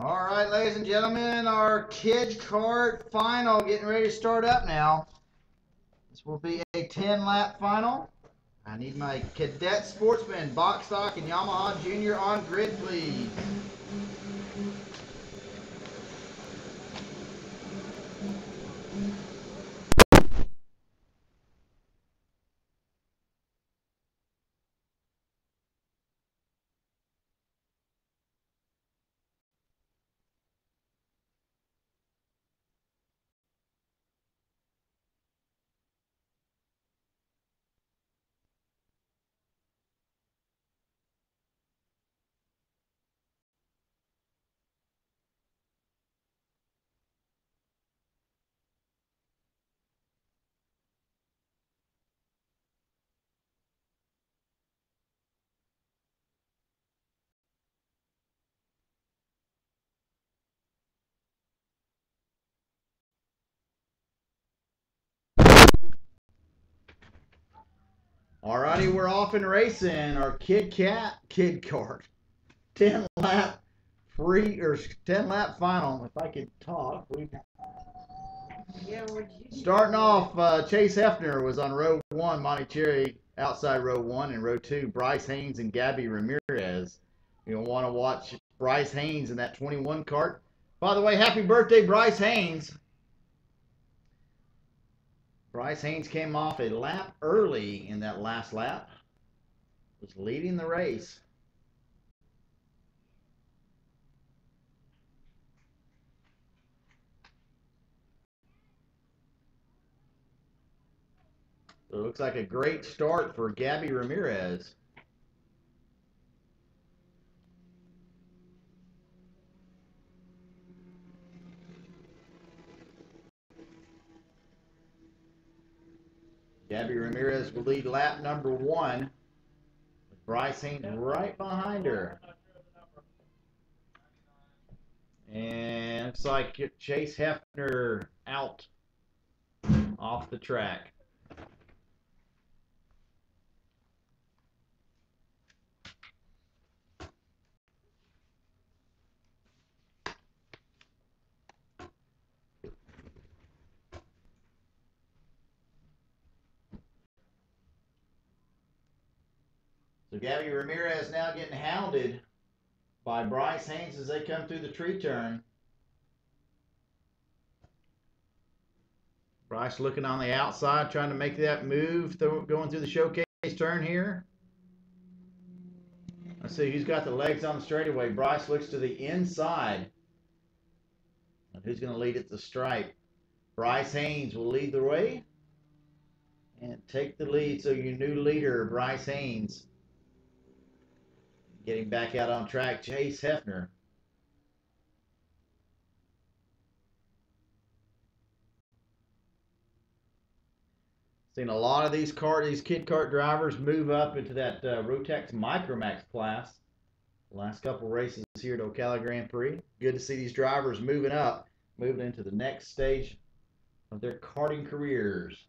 All right, ladies and gentlemen, our kid kart final getting ready to start up now. This will be a 10-lap final. I need my Cadet Sportsman, Box Stock, and Yamaha Junior on grid, please. Alrighty, we're off and racing. Our kid kart 10-lap free or 10-lap final. If I could talk, starting off. Chase Hefner was on row 1, Monty Cherry outside row 1, and row 2, Bryce Haynes and Gabby Ramirez. You'll want to watch Bryce Haynes in that 21 kart. By the way, happy birthday, Bryce Haynes. Bryce Haynes came off a lap early in that last lap. Was leading the race. So it looks like a great start for Gabby Ramirez. Gabby Ramirez will lead lap number 1. With Bryce Haynes right behind her. And looks like Chase Hefner out off the track. So Gabby Ramirez now getting hounded by Bryce Haynes as they come through the tree turn. Bryce looking on the outside, trying to make that move, going through the showcase turn here. Let's see who's got the legs on the straightaway. Bryce looks to the inside. And who's going to lead at the stripe? Bryce Haynes will lead the way and take the lead. So your new leader, Bryce Haynes, getting back out on track, Chase Hefner. Seen a lot of these kid kart drivers move up into that Rotax Micromax class. The last couple races here at Ocala Grand Prix. Good to see these drivers moving up, moving into the next stage of their karting careers.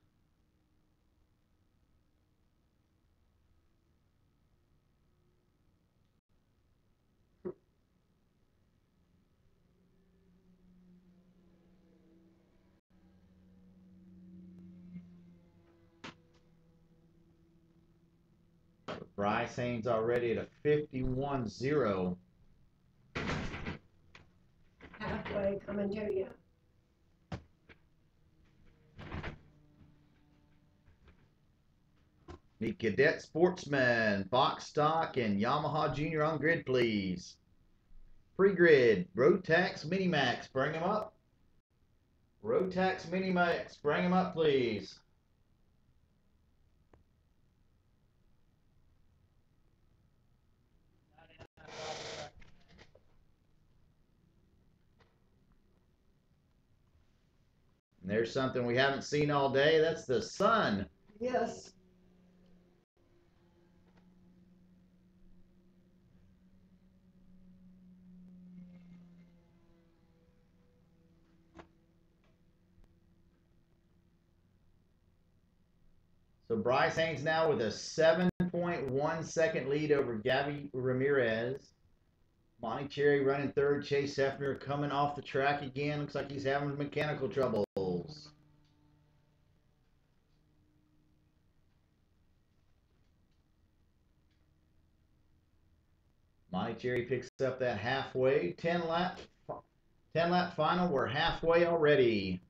Bryce Haynes already at a 51-0. Halfway coming to you. Meet Cadet Sportsman, Box Stock, and Yamaha Junior on grid, please. Pre-grid, Rotax Minimax, bring them up. Rotax Minimax, bring them up, please. And there's something we haven't seen all day. That's the sun. Yes. So Bryce Haynes now with a 7.1 second lead over Gabby Ramirez. Monty Cherry running third. Chase Hefner coming off the track again. Looks like he's having mechanical troubles. Monty Cherry picks up that halfway. 10 lap final. We're halfway already.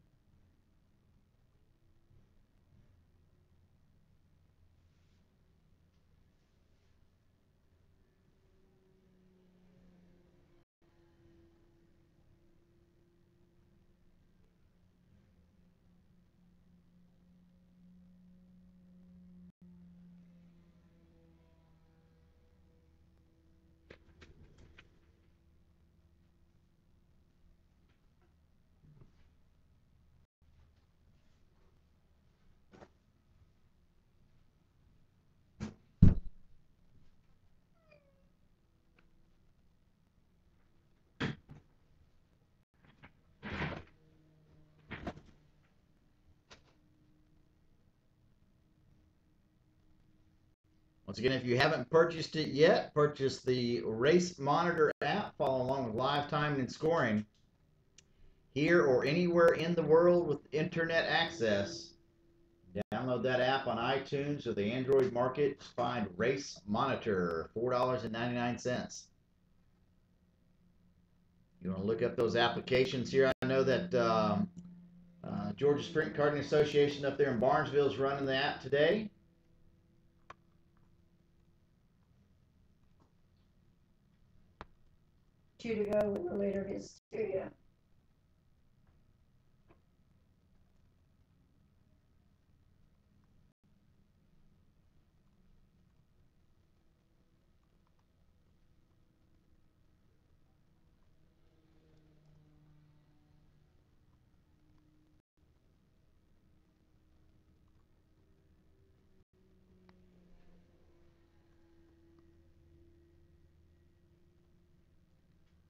Once again, if you haven't purchased it yet, purchase the Race Monitor app. Follow along with live time and scoring here or anywhere in the world with internet access. Download that app on iTunes or the Android market. Find Race Monitor, $4.99. You want to look up those applications here. I know that Georgia Sprint Karting Association up there in Barnesville is running the app today. Two to go in the later hysteria.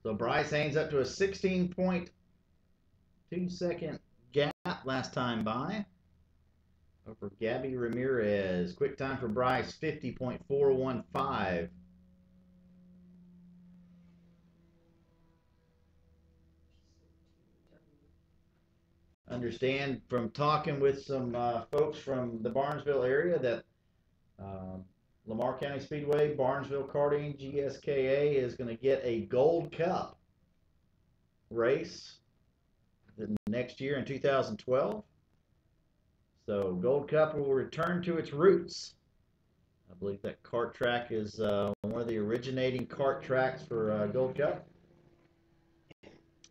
So Bryce Haynes up to a 16.2 second gap last time by over Gabby Ramirez. Quick time for Bryce, 50.415. Understand from talking with some folks from the Barnesville area that Lamar County Speedway, Barnesville Karting, GSKA is going to get a Gold Cup race the next year in 2012. So Gold Cup will return to its roots. I believe that kart track is one of the originating kart tracks for Gold Cup.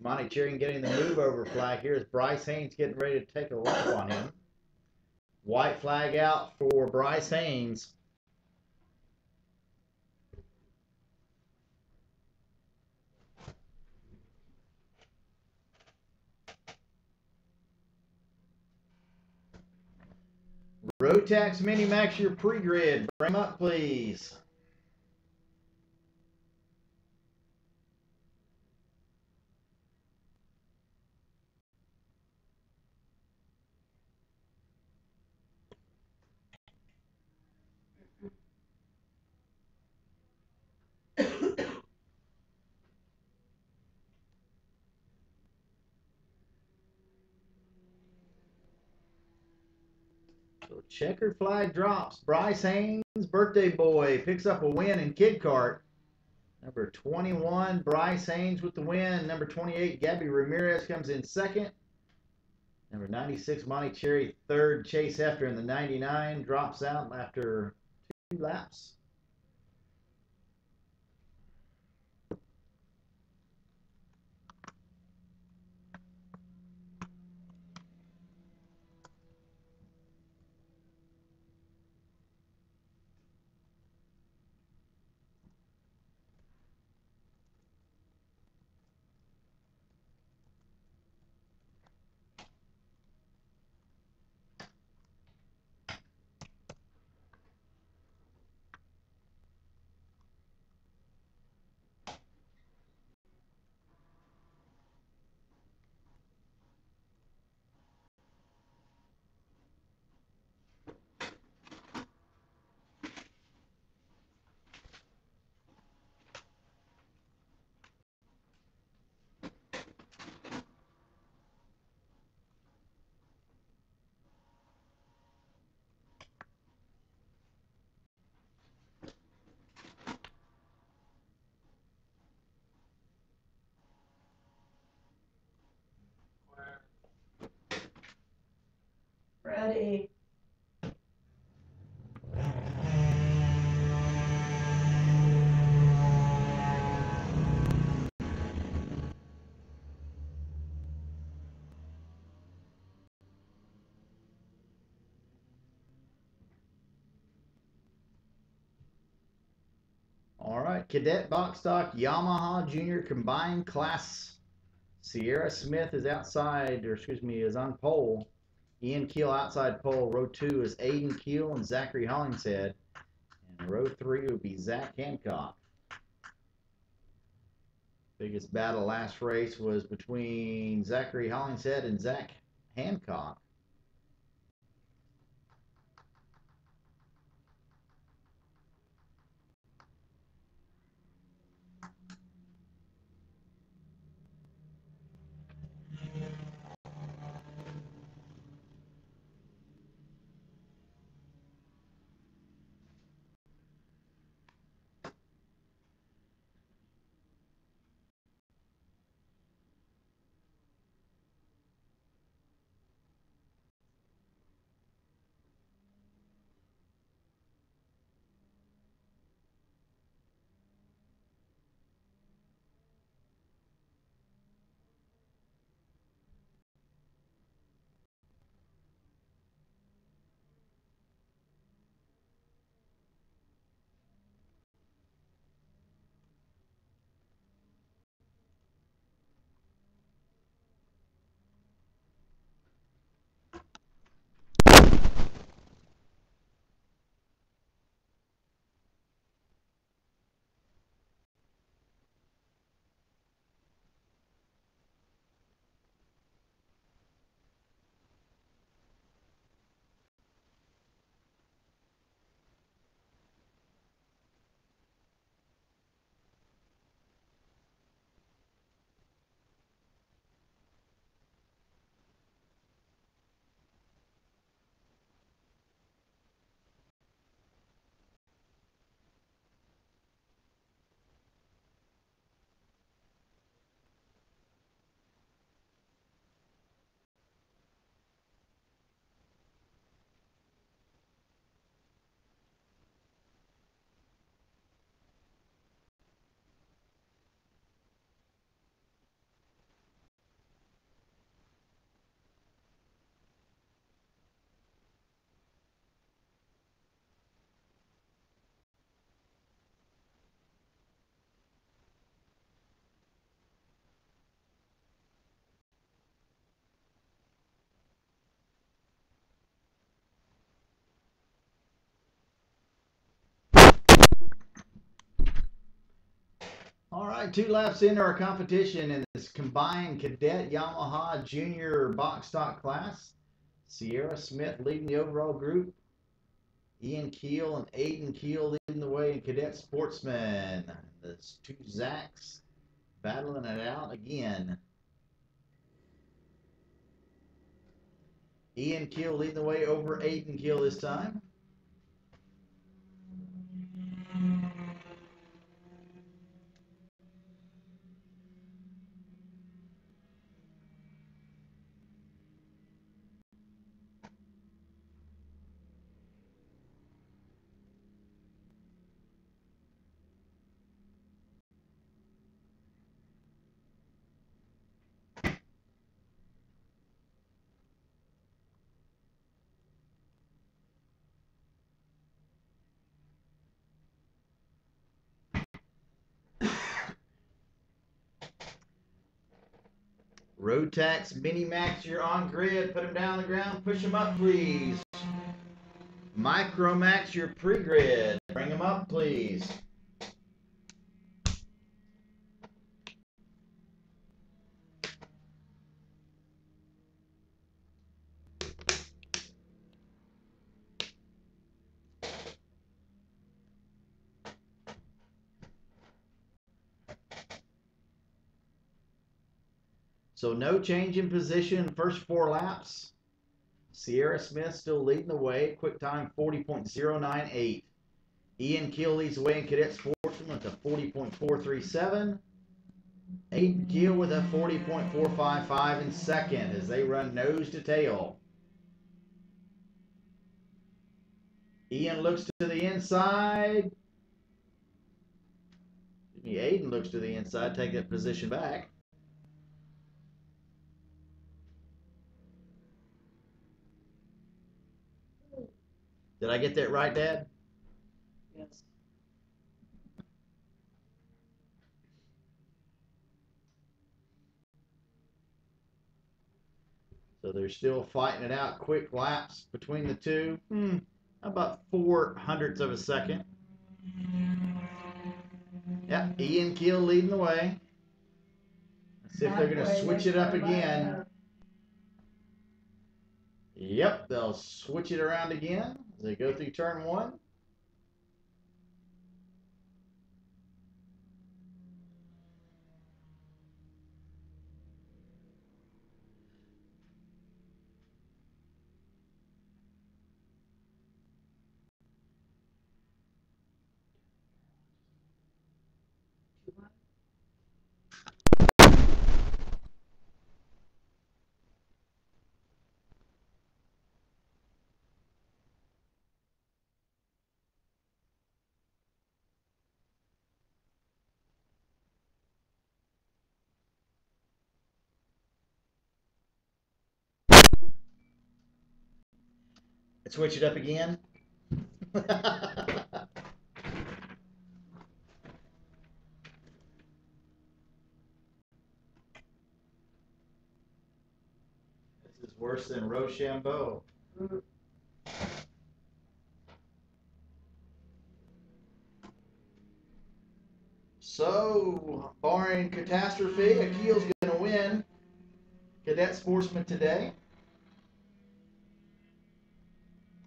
Monty Cherry getting the move over flag here as Bryce Haynes getting ready to take a lap on him. White flag out for Bryce Haynes. Rotax Minimax, your pre-grid. Bring them up, please. So checkered flag drops. Bryce Haynes, birthday boy, picks up a win in Kid Kart. Number 21, Bryce Haynes with the win. Number 28, Gabby Ramirez comes in second. Number 96, Monty Cherry third. Chase Hefner in the 99 drops out after 2 laps. right, Cadet Box Stock Yamaha Junior Combined Class. Sierra Smith is outside, or excuse me, is on pole. Ian Keel outside pole. Row 2 is Aiden Keel and Zachary Hollingshead. And row 3 would be Zach Hancock. Biggest battle last race was between Zachary Hollingshead and Zach Hancock. All right, 2 laps into our competition in this combined Cadet Yamaha Junior Box Stock class. Sierra Smith leading the overall group. Ian Keel and Aiden Keel leading the way in Cadet Sportsman. There's 2 Zachs battling it out again. Ian Keel leading the way over Aiden Keel this time. Rotax Mini Max, you're on grid. Put them down on the ground. Push them up, please. Micromax, you're pre-grid. Bring them up, please. So no change in position first 4 laps. Sierra Smith still leading the way. Quick time 40.098. Ian Keel leads the way in Cadet Sportsman with a 40.437. Aiden Keel with a 40.455 in second as they run nose to tail. Ian looks to the inside. Aiden looks to the inside, take that position back. Did I get that right, Dad? Yes. So they're still fighting it out. Quick laps between the two. About 4/100ths of a second. Yep, Ian Keel leading the way. Let's see if they're going to switch it up again. Yep, they'll switch it around again as they go through turn one. Switch it up again. This is worse than Rochambeau. So, barring catastrophe, Akil's going to win Cadet Sportsman today.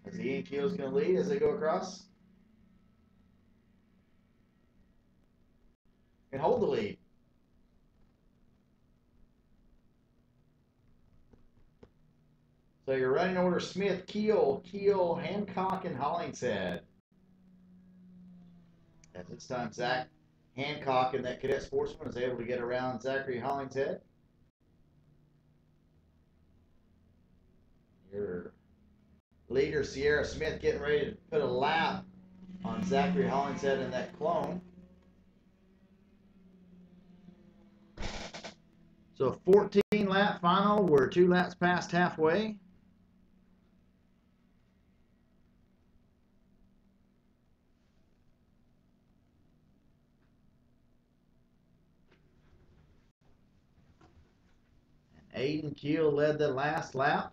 As Ian Keel's going to lead as they go across. And hold the lead. So your running order: Smith, Keel, Hancock, and Hollingshead. At this time, Zach Hancock and that Cadet Sportsman is able to get around Zachary Hollingshead. Your leader, Sierra Smith, getting ready to put a lap on Zachary Hollingshead in that clone. So 14-lap final. We're 2 laps past halfway. And Aiden Keel led the last lap.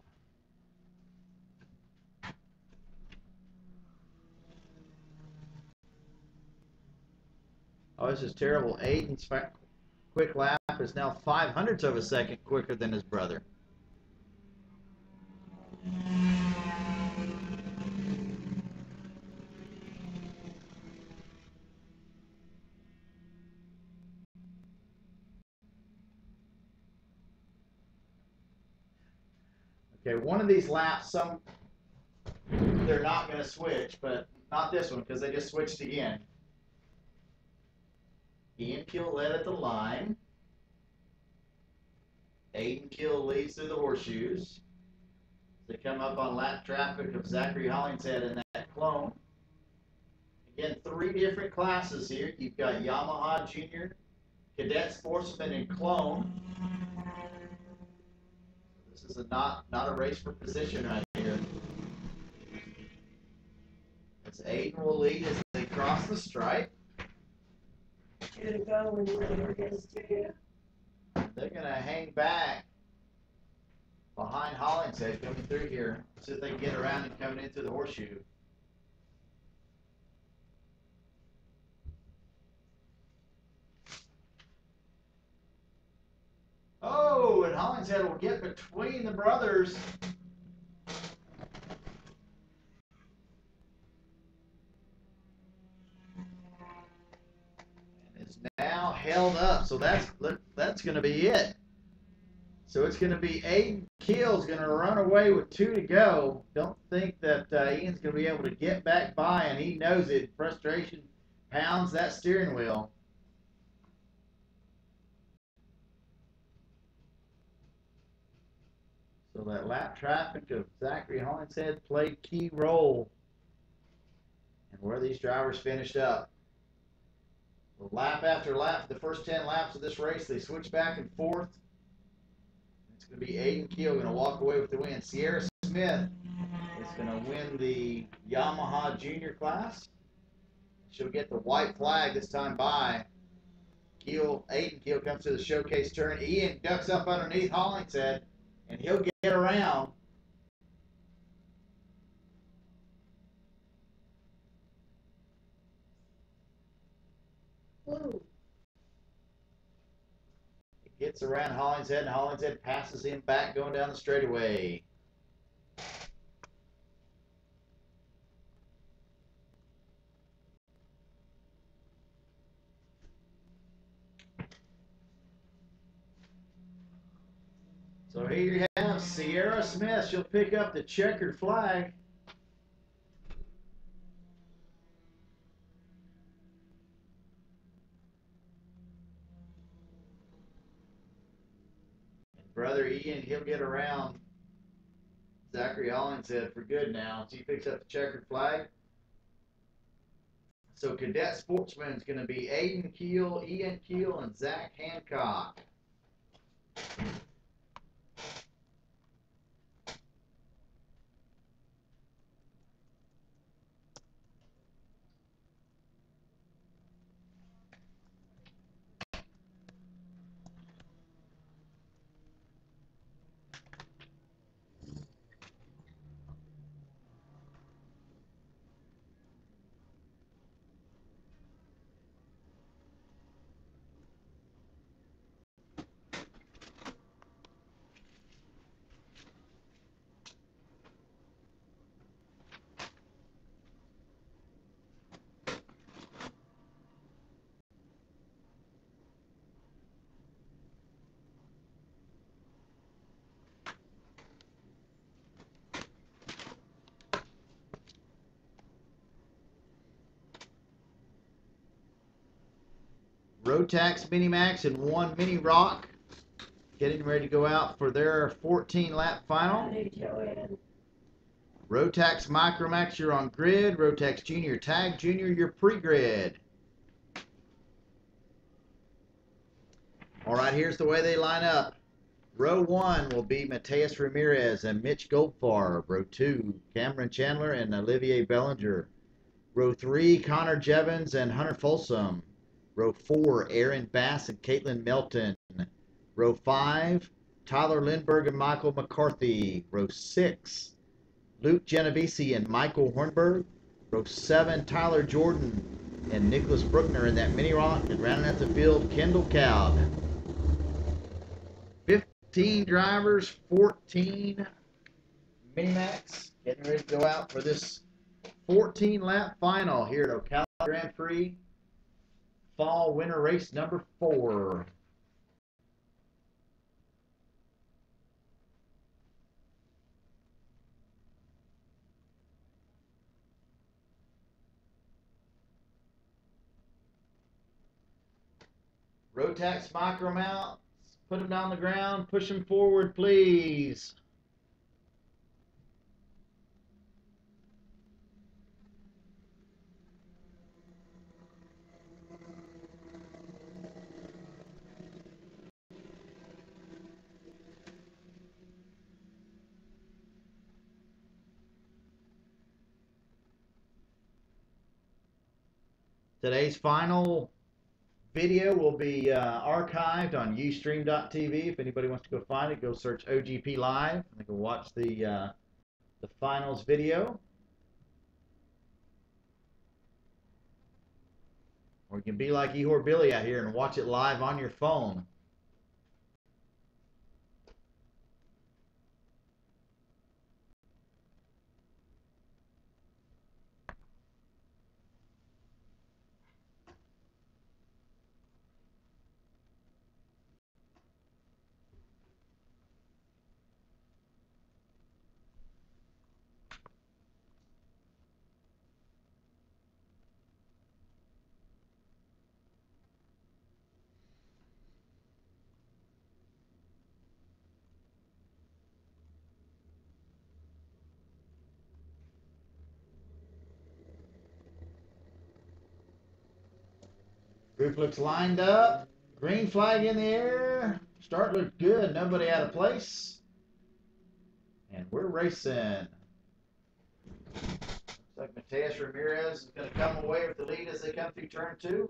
Oh, this is terrible. Aiden's quick lap is now 5/100ths of a second quicker than his brother. Okay, one of these laps, they're not going to switch, but not this one because they just switched again. Ian Keel led at the line. Aiden Keel leads through the horseshoes. They come up on lap traffic of Zachary Hollingshead in that clone. Again, 3 different classes here. You've got Yamaha Junior, Cadet Sportsman, and Clone. This is not a race for position right here. As Aiden will lead as they cross the stripe. 2 to go and later is 2. They're going to hang back behind Hollingshead coming through here. See if they can get around and coming in through the horseshoe. Oh, and Hollingshead will get between the brothers. And is now held up. So that's going to be it. So it's going to be Aiden Keel's going to run away with 2 to go. Don't think that Ian's going to be able to get back by, and he knows it. Frustration pounds that steering wheel. So that lap traffic of Zachary Hollingshead played key role in where these drivers finished up. Lap after lap, the first 10 laps of this race, they switch back and forth. It's going to be Aiden Keel going to walk away with the win. Sierra Smith is going to win the Yamaha Junior class. She'll get the white flag this time by Keel. Aiden Keel comes to the showcase turn. Ian ducks up underneath Hollingshead and he'll get around. Blue. He gets around Hollingshead, and Hollingshead passes him back going down the straightaway. So here you have Sierra Smith. She'll pick up the checkered flag. And brother Ian, he'll get around Zachary Hollingshead for good now. She picks up the checkered flag. So Cadet Sportsman is going to be Aiden Keel, Ian Keel, and Zach Hancock. Rotax Mini Max and 1 Mini Rock getting ready to go out for their 14-lap final. Hey, Joanne. Rotax Micromax, you're on grid. Rotax Junior Tag Junior, you're pre-grid. All right, here's the way they line up. Row 1 will be Mateus Ramirez and Mitch Goldfarb. Row 2, Cameron Chandler and Olivier Bellinger. Row 3, Connor Jevons and Hunter Folsom. Row 4, Aaron Bass and Caitlin Melton. Row 5, Tyler Lindbergh and Michael McCarthy. Row 6, Luke Genovese and Michael Hornberg. Row 7, Tyler Jordan and Nicholas Bruckner in that mini rock. And rounding out the field, Kendall Cowd. 15 drivers, 14 Mini-Max. Getting ready to go out for this 14-lap final here at Ocala Grand Prix Fall Winter Race number 4. Rotax micro mount. Put them down the ground. Push them forward, please. Today's final video will be archived on Ustream.tv. If anybody wants to go find it, go search OGP Live and they can watch the finals video. Or you can be like Ehor Billy out here and watch it live on your phone. Group looks lined up. Green flag in the air. Start looked good. Nobody out of place. And we're racing. Looks like Mateus Ramirez is going to come away with the lead as they come through turn 2.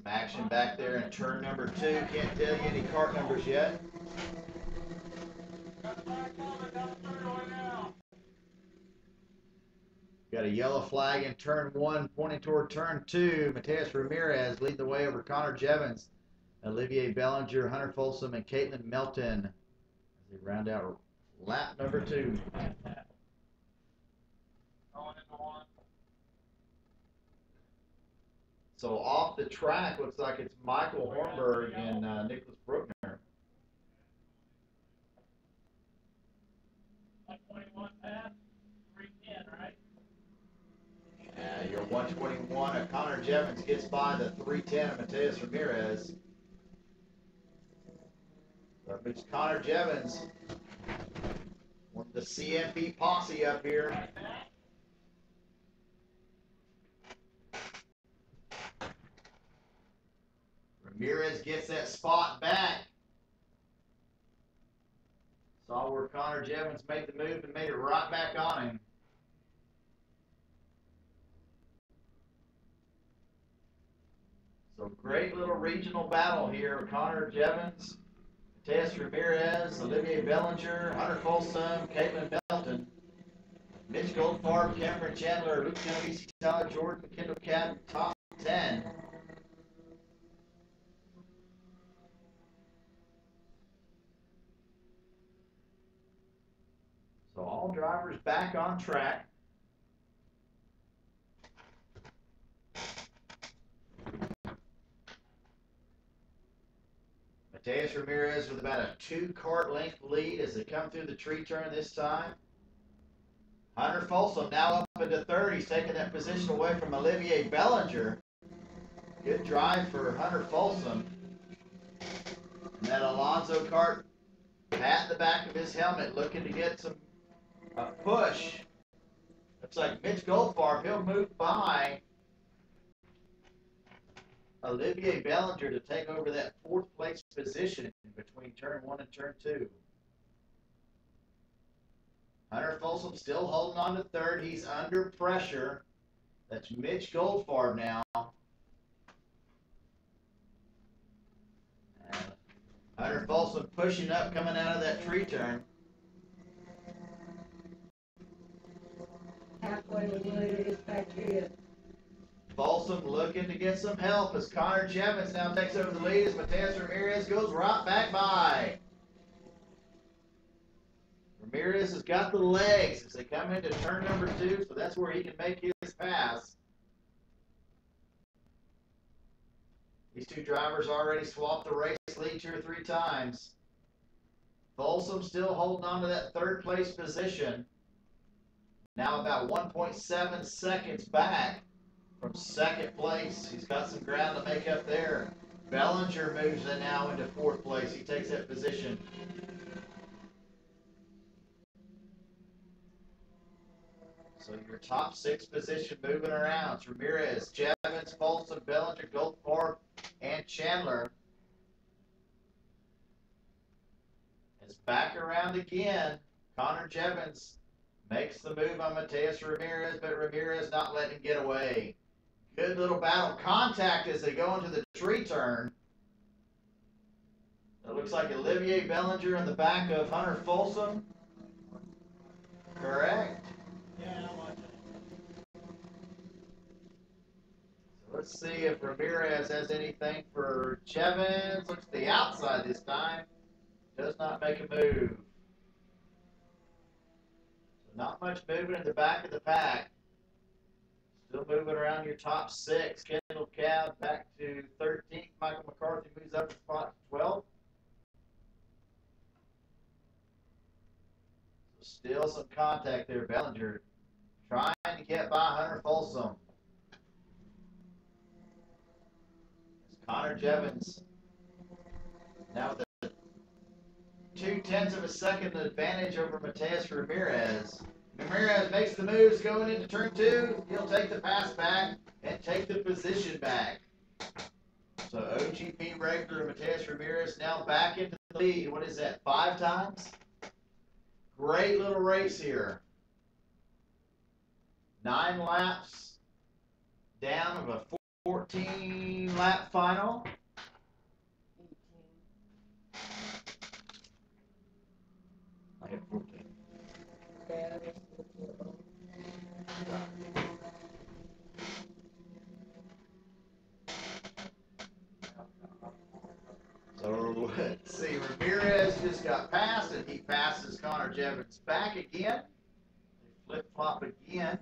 Some action back there in turn number 2. Can't tell you any cart numbers yet. Got a yellow flag in turn 1, pointing toward turn 2. Mateus Ramirez leading the way over Connor Jevons, Olivier Bellinger, Hunter Folsom, and Caitlin Melton as they round out lap number 2. So off the track, looks like it's Michael Hornberg and Nicholas Bruckner. 121 pass, 310, right? Your 121 of Connor Jevons gets by the 310 of Mateus Ramirez. That moves Connor Jevons, one of the CMP posse up here. Ramirez gets that spot back. Saw where Connor Jevons made the move and made it right back on him. So great little regional battle here. Connor Jevons, Mateus Ramirez, Olivier Bellinger, Hunter Folsom, Caitlin Melton, Mitch Goldfarb, Cameron Chandler, Luke Genovese, Tyler Jordan, Kendall Cadden, top 10. So all drivers back on track. Mateus Ramirez with about a 2-cart length lead as they come through the tree turn this time. Hunter Folsom now up into third. He's taking that position away from Olivier Bellinger. Good drive for Hunter Folsom. And that Alonso cart pat the back of his helmet looking to get a push. Looks like Mitch Goldfarb, he'll move by Olivier Bellinger to take over that 4th place position between turn 1 and turn 2. Hunter Folsom still holding on to third. He's under pressure. That's Mitch Goldfarb now. And Hunter Folsom pushing up, coming out of that tree turn. Halfway when William gets back here. Folsom looking to get some help as Connor Jevons now takes over the lead as Mateus Ramirez goes right back by. Ramirez has got the legs as they come into turn number 2, so that's where he can make his pass. These two drivers already swapped the race lead 2 or 3 times. Folsom still holding on to that 3rd place position. Now about 1.7 seconds back from 2nd place. He's got some ground to make up there. Bellinger moves in now into 4th place. He takes that position. So your top 6 position moving around. It's Ramirez, Jevons, Folsom, Bellinger, Goldfarb, and Chandler. It's back around again. Connor Jevons makes the move on Mateus Ramirez, but Ramirez not letting him get away. Good little battle. Contact as they go into the tree turn. It looks like Olivier Bellinger in the back of Hunter Folsom. Correct? Yeah, I watch it. So let's see if Ramirez has anything for Jevons. Looks to the outside this time. Does not make a move. So not much movement in the back of the pack. Still moving around your top 6. Kendall Cab back to 13th. Michael McCarthy moves up to spot 12. So still some contact there. Bellinger trying to get by Hunter Folsom. It's Connor Jevons now with a 0.2 of a second advantage over Mateus Ramirez. Ramirez makes the moves going into turn 2. He'll take the pass back and take the position back. So OGP Breaker and Mateus Ramirez now back into the lead. What is that, 5 times? Great little race here. 9 laps down of a 14 lap final. 18. I hit 14. Yeah, that's 14. So let's see, Ramirez just got passed, and he passes Connor Jevons back again. They flip flop again.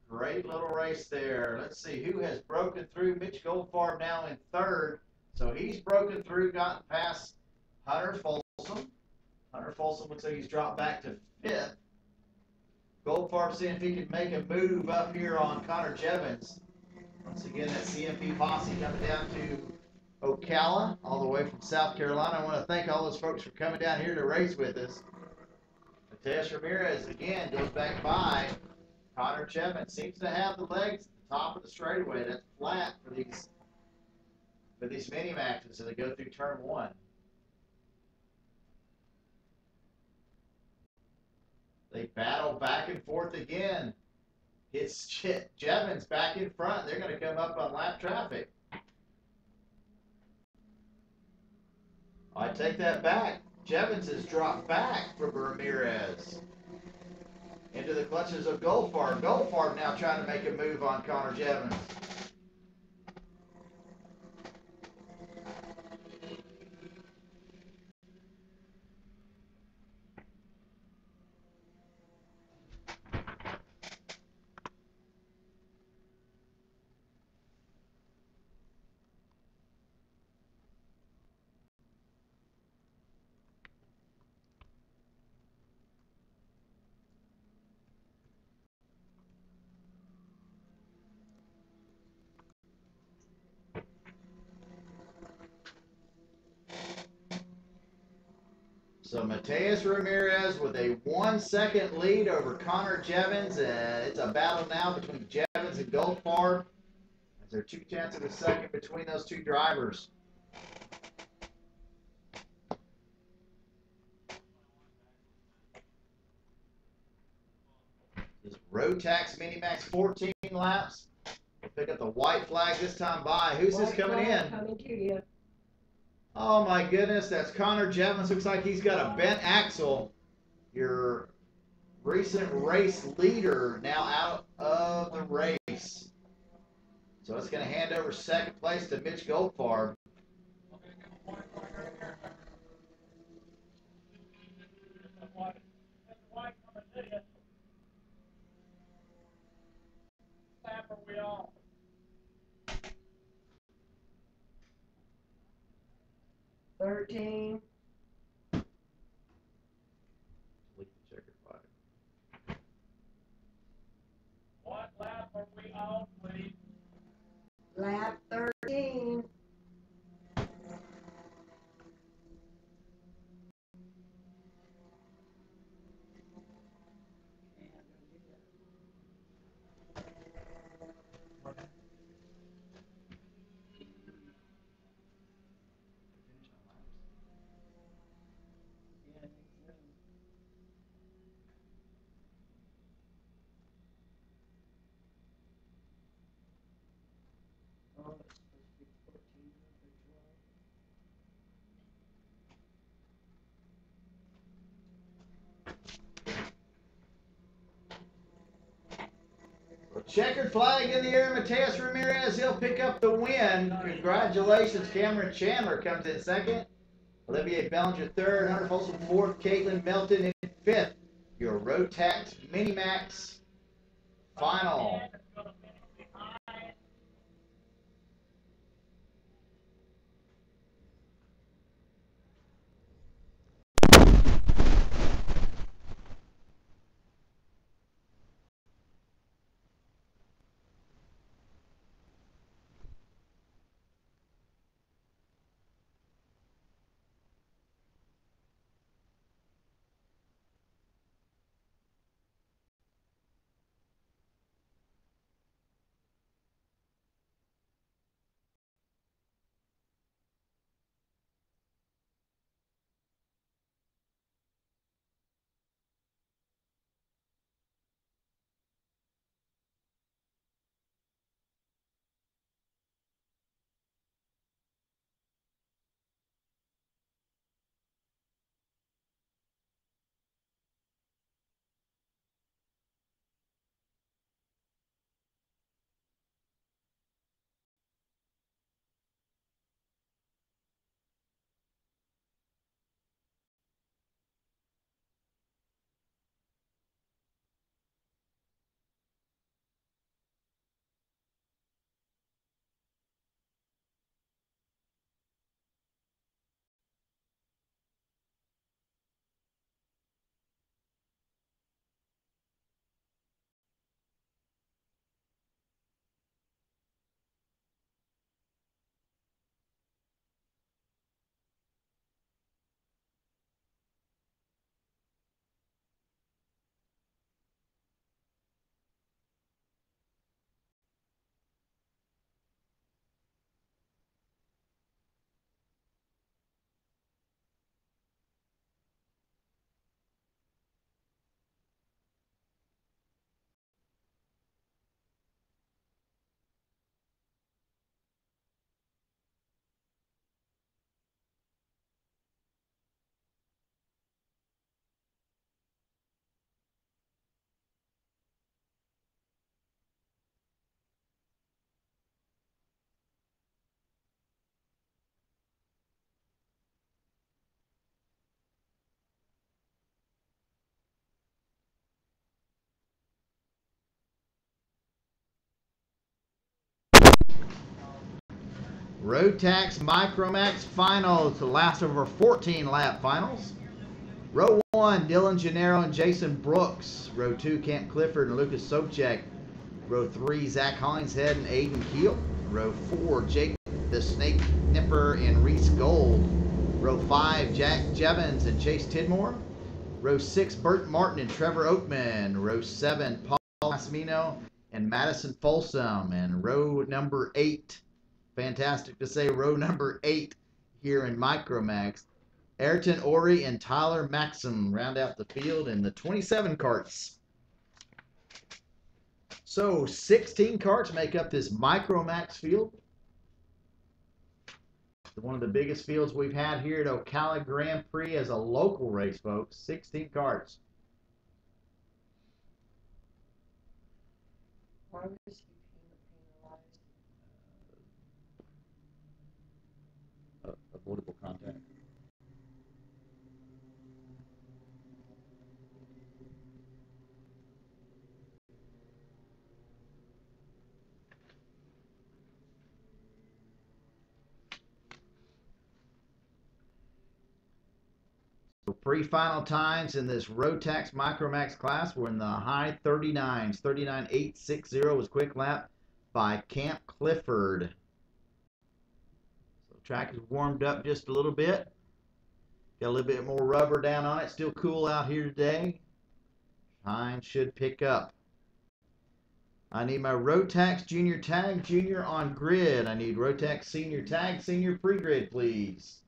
Great little race there. Let's see who has broken through. Mitch Goldfarb now in third. So he's broken through, gotten past Hunter Folsom. Hunter Folsom looks like he's dropped back to fifth. Goldfarb seeing if he can make a move up here on Connor Jevons. Once again, that CMP posse coming down to Ocala, all the way from South Carolina. I want to thank all those folks for coming down here to race with us. Mateus Ramirez again goes back by Connor Jevons. Seems to have the legs at the top of the straightaway. That's flat for these mini maxes as they go through turn one. They battle back and forth again. It's Jevons back in front. They're going to come up on lap traffic. I take that back. Jevons has dropped back from Ramirez into the clutches of Goldfarb. Goldfarb now trying to make a move on Connor Jevons. So Mateus Ramirez with a 1 second lead over Connor Jevons. It's a battle now between Jevons and Goldfarb. There are 2 tenths of a second between those two drivers. This Rotax Minimax 14 laps. We'll pick up the white flag this time by. Who's this coming in? Coming to you. Oh my goodness, that's Connor Jevons. Looks like he's got a bent axle. Your recent race leader now out of the race. So it's going to hand over second place to Mitch Goldfarb. Are we all? $13. What lap are we on, please? Lap 13. Oh, it's supposed to be 14 or 12. Checkered flag in the air. Mateus Ramirez, he'll pick up the win. Congratulations. Cameron Chandler comes in second. Olivier Bellinger third. Hunter Folsom fourth. Caitlin Melton in fifth. Your Rotax Minimax final. Rotax Micromax Finals, the last of our 14 lap finals. Row 1, Dylan Gennaro and Jason Brooks. Row 2, Camp Clifford and Lucas Sobchak. Row 3, Zach Hollingshead and Aiden Keel. Row 4, Jake the Snake Nipper and Reese Gold. Row 5, Jack Jevons and Chase Tidmore. Row 6, Burt Martin and Trevor Oakman. Row 7, Paul Massimino and Madison Folsom. And row number 8, fantastic to say, row number 8 here in Micromax, Ayrton Ori and Tyler Maxim round out the field in the 27 carts. So 16 carts make up this Micromax field. One of the biggest fields we've had here at Ocala Grand Prix as a local race, folks. 16 carts. Why was he penalized? Avoidable contact. So pre-final times in this Rotax Micromax class were in the high 39s. 39.860 was quick lap by Camp Clifford. So track is warmed up just a little bit. Got a little bit more rubber down on it. Still cool out here today. Time should pick up. I need my Rotax Junior Tag Junior on grid. I need Rotax Senior Tag Senior pre-grid, please.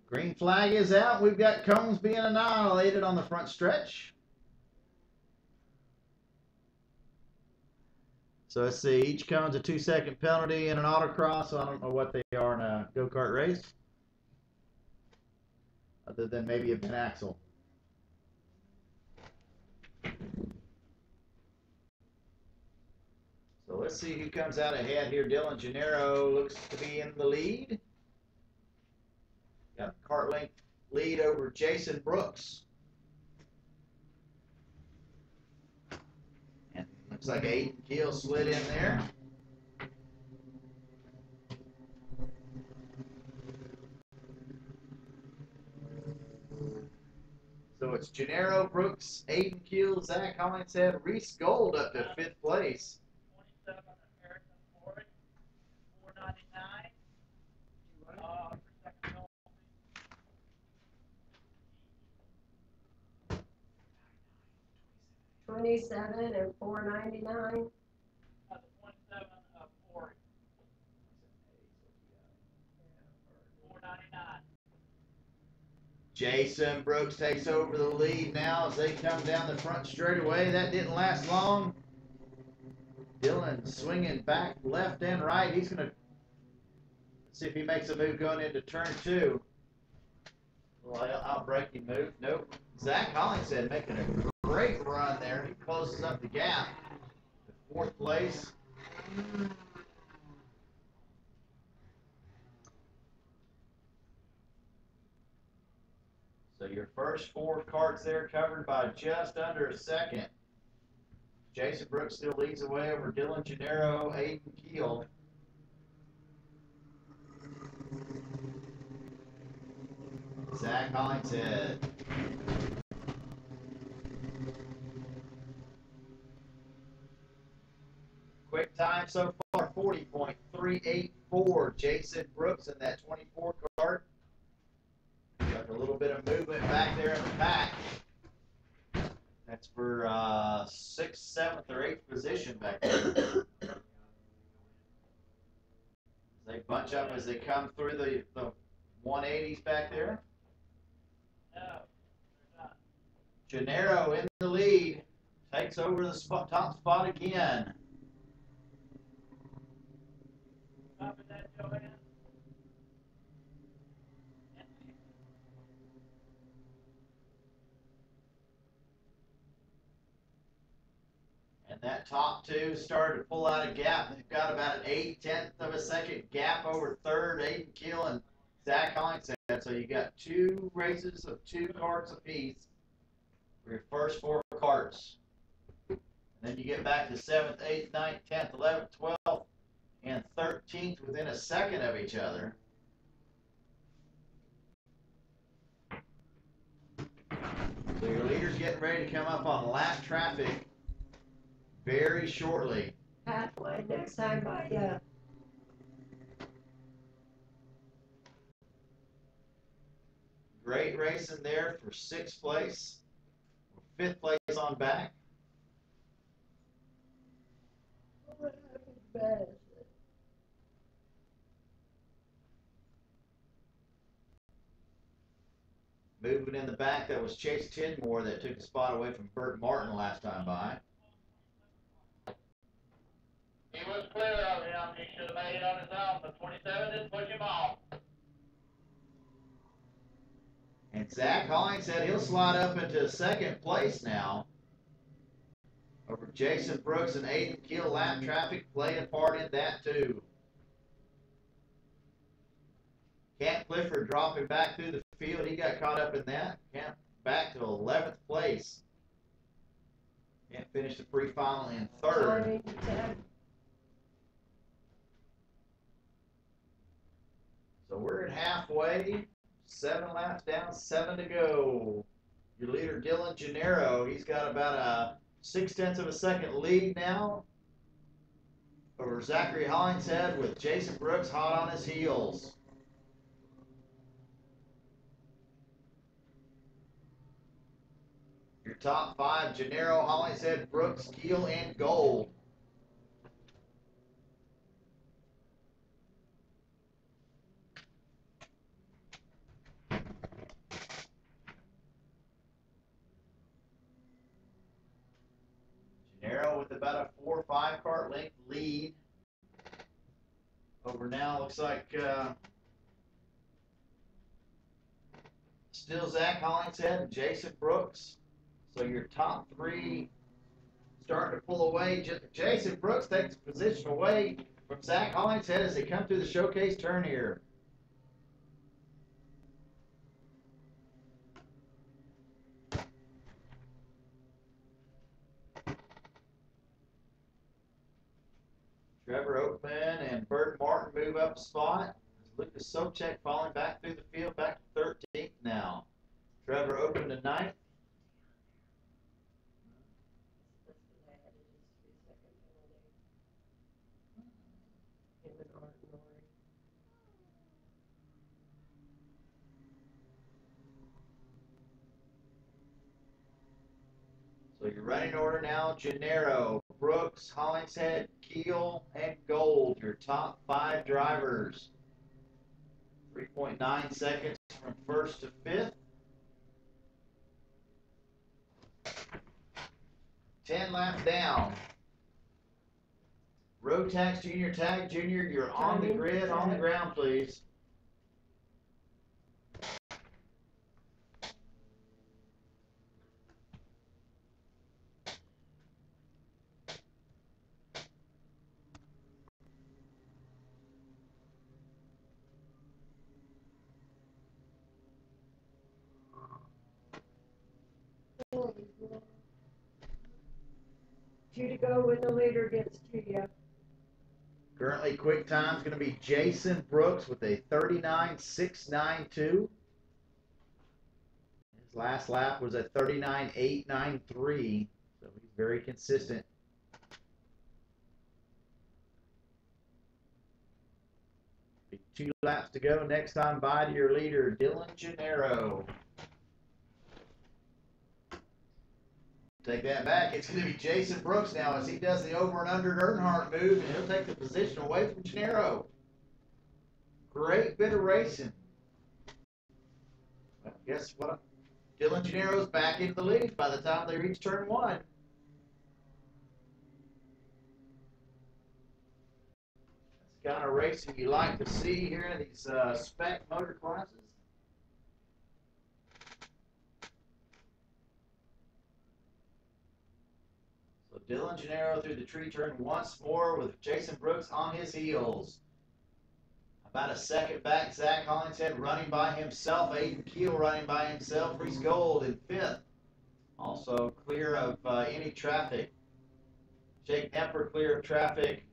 Green flag is out. We've got cones being annihilated on the front stretch. So let's see, each cone's a 2-second penalty in an autocross. So I don't know what they are in a go-kart race, other than maybe a Ben Axle. So let's see who comes out ahead here. Dylan Gennaro looks to be in the lead. Got the kart length lead over Jason Brooks. And looks like Aiden Keel slid in there. So it's Gennaro, Brooks, Aiden Keel, Zach Hollingshead, Reese Gold up to 5th place. 27 American 40, 499. For second goal. 27 and 499. The 27 of 40, 499. Jason Brooks takes over the lead now as they come down the front straightaway. That didn't last long. Dylan swinging back left and right. He's going to see if he makes a move going into turn 2. Well, out-braking move. Nope. Zach Hollingshead making a great run there. He closes up the gap to 4th place. So your first 4 carts there covered by just under a second. Jason Brooks still leads the way over Dylan Gennaro, Aiden Keel. Zach Hollingshead. Quick time so far, 40.384. Jason Brooks in that 24 cart. Got a little bit of movement back there in the pack. That's for 6th, 7th, or 8th position back there. They bunch up as they come through the 180s back there. No, they're not. Gennaro in the lead. Takes over the top spot again. Copy that, Joanne? And that top two started to pull out a gap. They've got about an 8/10 of a second gap over third, Aiden Keel and Zach Hollingshead. So you got two races of 2 carts apiece for your first 4 carts. And then you get back to 7th, 8th, 9th, 10th, 11th, 12th, and 13th within a second of each other. So your leader's getting ready to come up on lap traffic very shortly. Halfway next time by ya. Great racing there for 6th place, 5th place on back. Moving in the back, that was Chase Tidmore that took the spot away from Burt Martin last time by. He was clear of him. He should have made it on his own, but 27 didn't push him off. And Zach Hollingshead, he'll slide up into 2nd place now. Over Jason Brooks and Aiden Keel. Lap traffic played a part in that too. Camp Clifford dropping back through the field. He got caught up in that. Camp back to 11th place. Camp finished the pre-final in 3rd. So we're at halfway. 7 laps down, 7 to go. Your leader, Dylan Gennaro, he's got about a 6/10 of a second lead now over Zachary Hollingshead, with Jason Brooks hot on his heels. Your top 5, Gennaro, Hollingshead, Brooks, Keel, and Gold. Gennaro with about a 4 or 5 cart length lead over now. Looks like still Zach Hollingshead and Jason Brooks. So your top 3 starting to pull away. Jason Brooks takes position away from Zach Hollingshead as they come through the showcase turn here. Trevor Oakman and Burt Martin move up a spot. Lucas Sobchak falling back through the field, back to 13th now. Trevor Oakman to 9th. So your running order now: Gennaro, Brooks, Hollingshead, Keel, and Gold. Your top 5 drivers. 3.9 seconds from 1st to 5th. 10 laps down. Rotax Junior, Tag Junior, you're on the grid, on the ground, please. You to go when the leader gets to you. Currently, quick time's going to be Jason Brooks with a 39.692. His last lap was a 39.893, so he's very consistent. Be 2 laps to go. Next time by to your leader, Dylan Gennaro. Take that back. It's going to be Jason Brooks now as he does the over and under Earnhardt move, and he'll take the position away from Gennaro. Great bit of racing. Well, guess what? Dylan Gennaro's back into the lead by the time they reach turn one. That's the kind of racing you like to see here in these spec motor classes. So Dylan Gennaro through the tree turn once more with Jason Brooks on his heels. About a second back, Zach Hollingshead running by himself. Aiden Keel running by himself. Reese Gold in fifth. Also clear of any traffic. Jake Emper clear of traffic.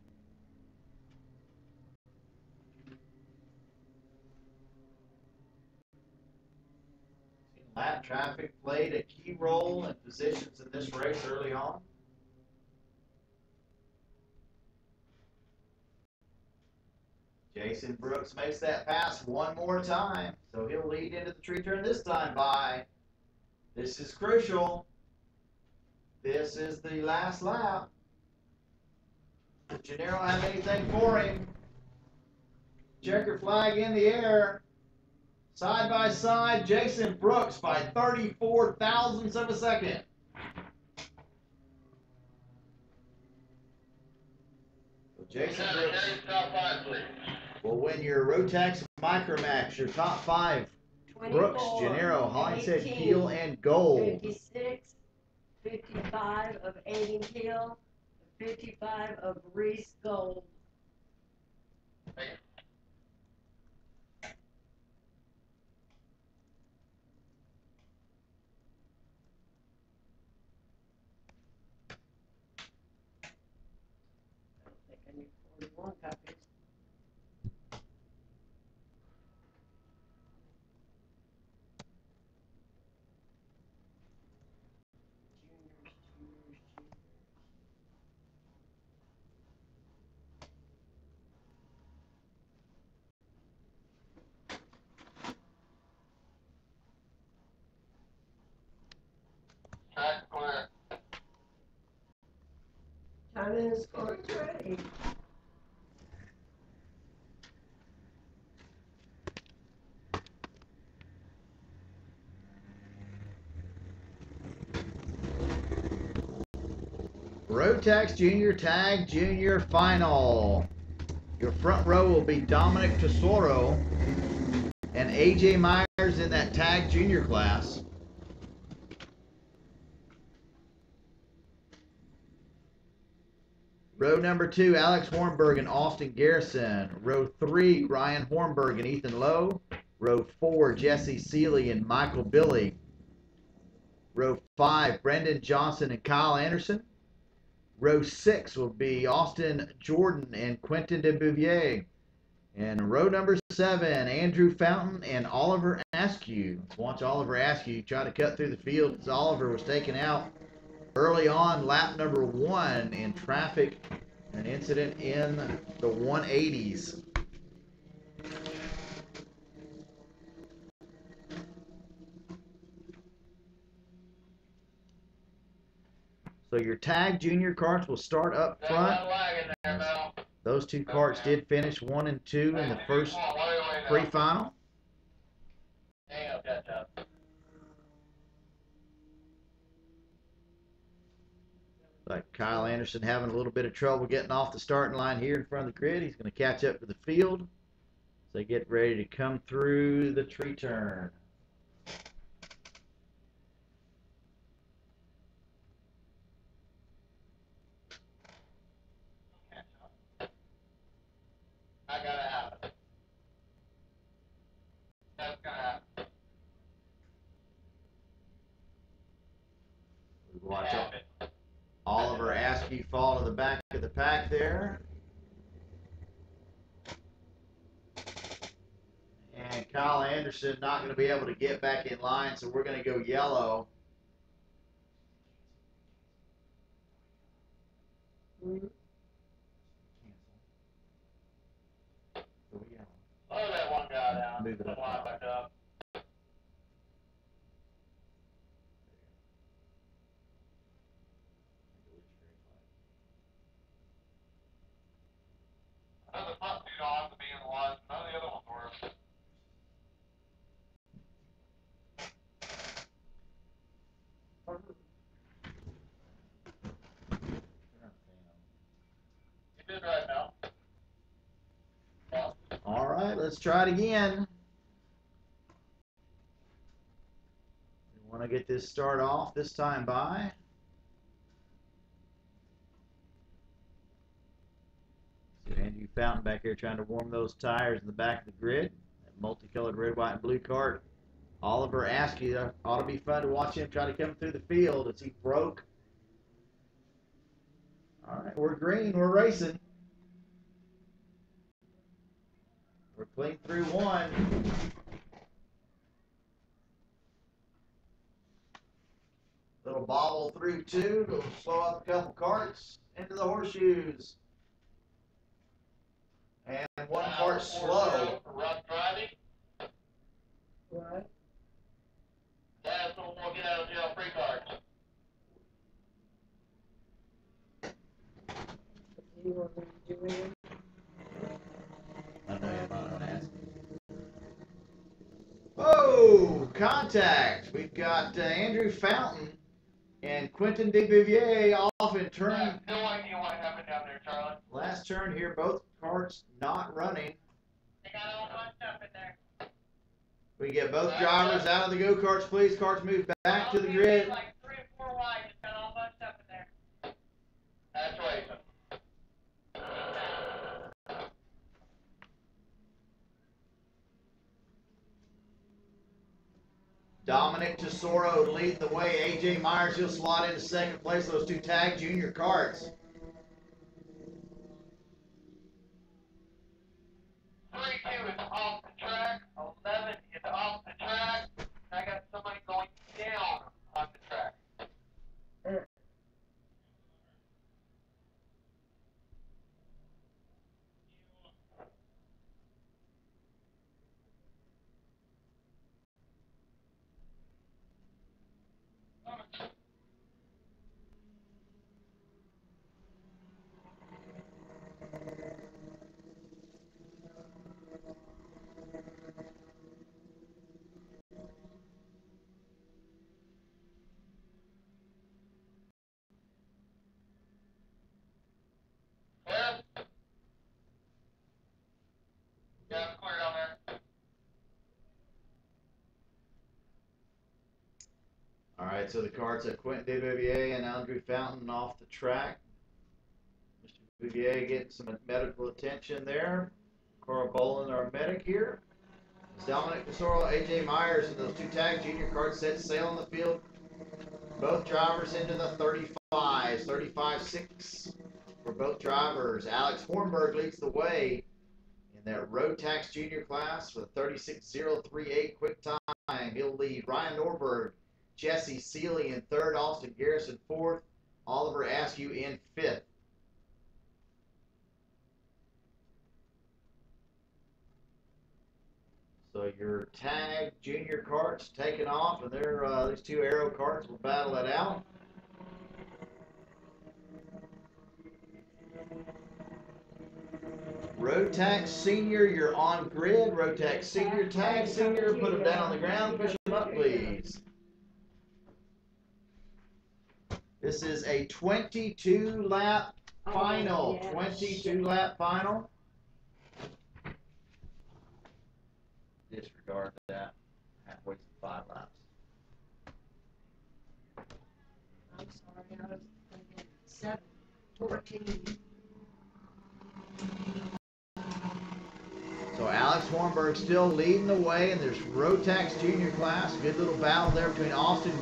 Lap traffic played a key role in positions in this race early on. Jason Brooks makes that pass one more time, so he'll lead into the tree turn this time by. This is crucial. This is the last lap. Does Gennaro have anything for him? Checker flag in the air. Side by side, Jason Brooks by 34 thousandths of a second. So Jason Brooks will win your Rotax Micromax, your top five. Brooks, Gennaro, Hollingshead, Keel, and Gold. 56, 55 of Aiden Keel, 55 of Reese Gold. I think I need 41 copies. Juniors. Track clear. Time in the score is ready. Rotax Junior Tag Junior Final. Your front row will be Dominic Tesoro and AJ Myers in that Tag Junior class. Row number 2, Alex Hornberg and Austin Garrison. Row 3, Ryan Hornberg and Ethan Lowe. Row 4, Jesse Seeley and Michael Billy. Row 5, Brendan Johnson and Kyle Anderson. Row 6 will be Austin Jordan and Quentin DeBouvier. And row number 7, Andrew Fountain and Oliver Askew. Let's watch Oliver Askew try to cut through the field as Oliver was taken out early on lap number 1 in traffic, an incident in the 180s. So your Tag Junior carts will start up front. Those two carts did finish 1 and 2 in the first pre-final. Like Kyle Anderson having a little bit of trouble getting off the starting line here in front of the grid. He's going to catch up to the field as they get ready to come through the tree turn. I gotta have it. That's gonna happen. Watch out. Oliver Askew fall to the back of the pack there. And Kyle Anderson not going to be able to get back in line, so we're going to go yellow. Slow that one guy down. Move it up. Line back up. Another front seat don't have to be in the line. None of the other ones were. let's try it again. We want to get this start off this time by. See Andrew Fountain back here trying to warm those tires in the back of the grid. That multicolored red, white, and blue cart. Oliver Askew, ought to be fun to watch him try to come through the field as he broke. All right, we're green, we're racing. We're clean through one. Little bobble through two. We'll slow up a couple carts into the horseshoes. And one cart slow. Rough driving. What? Last one will get out of jail free cards. You want me to do it? I know you're not gonna ask. Oh, contact. We've got Andrew Fountain and Quentin DeBouvier off in turn. No idea what happened down there, Charlie. Last turn here, both carts not running. They got all bunch up in there. We get both drivers out of the go-karts, please. Carts move back to the grid. Like 3 or 4 wide, just got all bunched up in there. That's right. Dominic Tesoro leading the way. AJ Myers, he'll slot into second place. Those two tag junior carts. 32 is off the track. 11 is off the track. I got somebody going down on the track. Clear? Yeah, it's clear down there. All right, so the carts at Quentin DeBouvier and Andrew Fountain off the track. Mr. Bouvier getting some medical attention there. Carl Boland, our medic here. Dominic Tesoro, AJ Myers, and those two tag junior carts set sail on the field. Both drivers into the 35s, 35-6 for both drivers. Alex Hornberg leads the way in that Road Tax Junior class with a 36.038 quick time. He'll lead Ryan Norberg, Jesse Seeley in third, Austin Garrison fourth, Oliver Askew in fifth. So your tag junior carts taking off, and they're these two Aero carts will battle it out. Road Tax Senior, you're on grid. Road Tax Senior, Tag Senior, put them down on the ground, push them up, please. This is a 22-lap final. 22-lap final. Disregard that. Halfway to 5 laps. I'm sorry, I was thinking 7:14. So Alex Hornberg still leading the way, and there's Road Tax Junior class. Good little battle there between Austin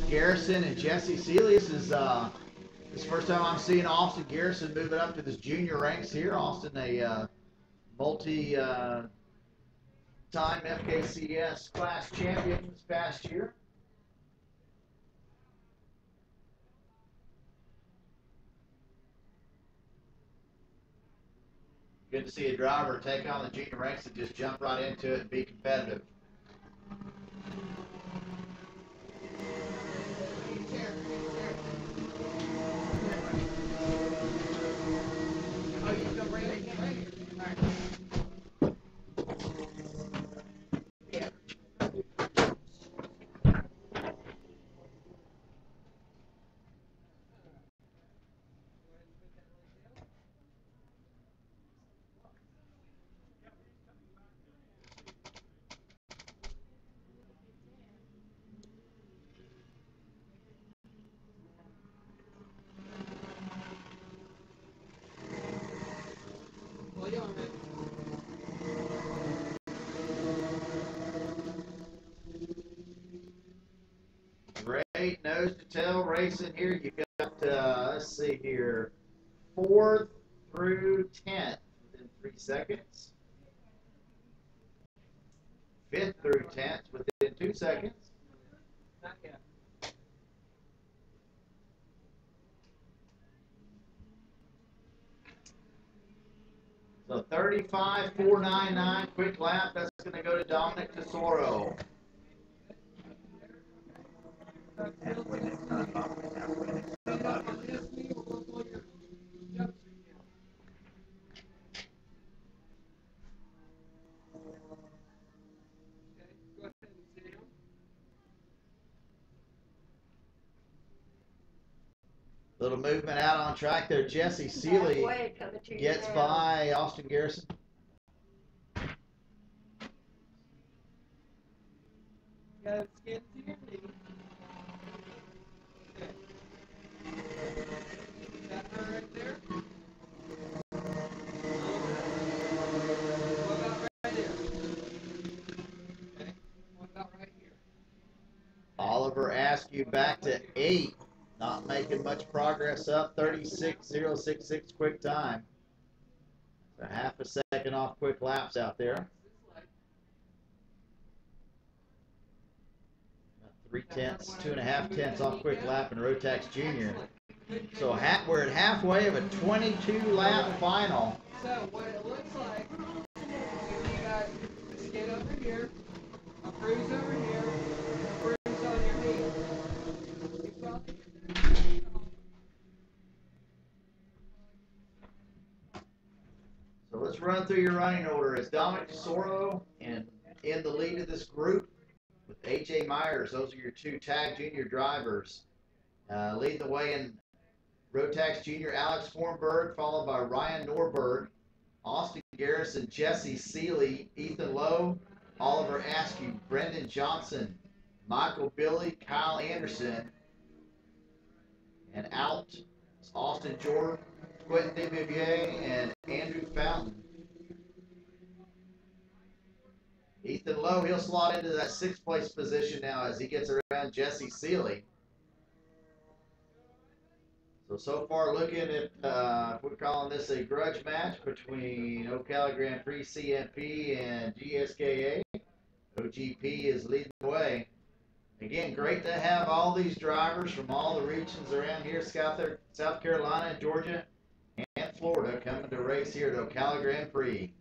Garrison and Jesse Seeley. This is the first time I'm seeing Austin Garrison moving up to this junior ranks here. Austin, a multi-time FKCS class champion this past year. Good to see a driver take on the junior ranks and just jump right into it and be competitive. nose to tail racing here. You got, let's see here, 4th through 10th within 3 seconds. 5th through 10th within 2 seconds. So 35.499 quick lap. That's going to go to Dominic Tesoro. Little movement out on track there. Jesse Seeley gets by Austin Garrison. Got skin to your knee. Okay. That her right there. What about right there? Okay. What about right here? Oliver Askew back to 8. Not making much progress up. 36.066 quick time. So half a second off quick laps out there. 3/10, 2.5 tenths off quick lap in Rotax Jr. So we're at halfway of a 22 lap final. So what it looks like, you got a skid over here, a bruise over here, a bruise on your knee. You probably So let's run through your running order. It's Dominic Tesoro and in the lead of this group with A.J. Myers. Those are your 2 tag junior drivers. Leading the way in Rotax Jr., Alex Hornberg, followed by Ryan Norberg, Austin Garrison, Jesse Seeley, Ethan Lowe, Oliver Askew, Brendan Johnson, Michael Billy, Kyle Anderson, and out is Austin Jordan, Quentin DeVivier, and Andrew Fountain. Ethan Lowe, he'll slot into that 6th place position now as he gets around Jesse Seeley. So far looking at, we're calling this a grudge match between Ocala Grand Prix CMP and GSKA. OGP is leading the way. Again, great to have all these drivers from all the regions around here, South Carolina, Georgia, and Florida coming to race here at Ocala Grand Prix.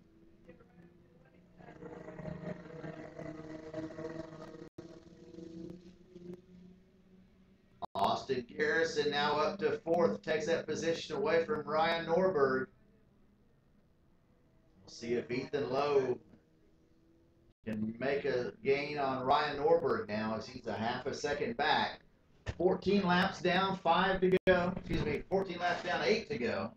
Austin Garrison now up to 4th, takes that position away from Ryan Norberg. We'll see if Ethan Lowe can make a gain on Ryan Norberg now as he's a half a second back. 14 laps down, 5 to go. 14 laps down, 8 to go.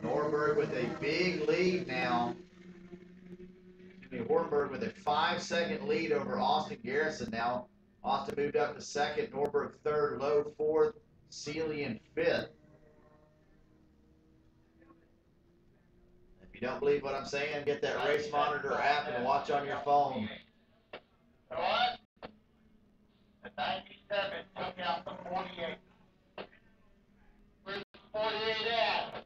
Norberg with a big lead now. Hornberg with a 5-second lead over Austin Garrison now. Austin moved up to 2nd, Norberg 3rd, Lowe 4th, Seeley in 5th. If you don't believe what I'm saying, get that Race Monitor app and watch on your phone. What? The 97 took out the 48. Where's the 48 at?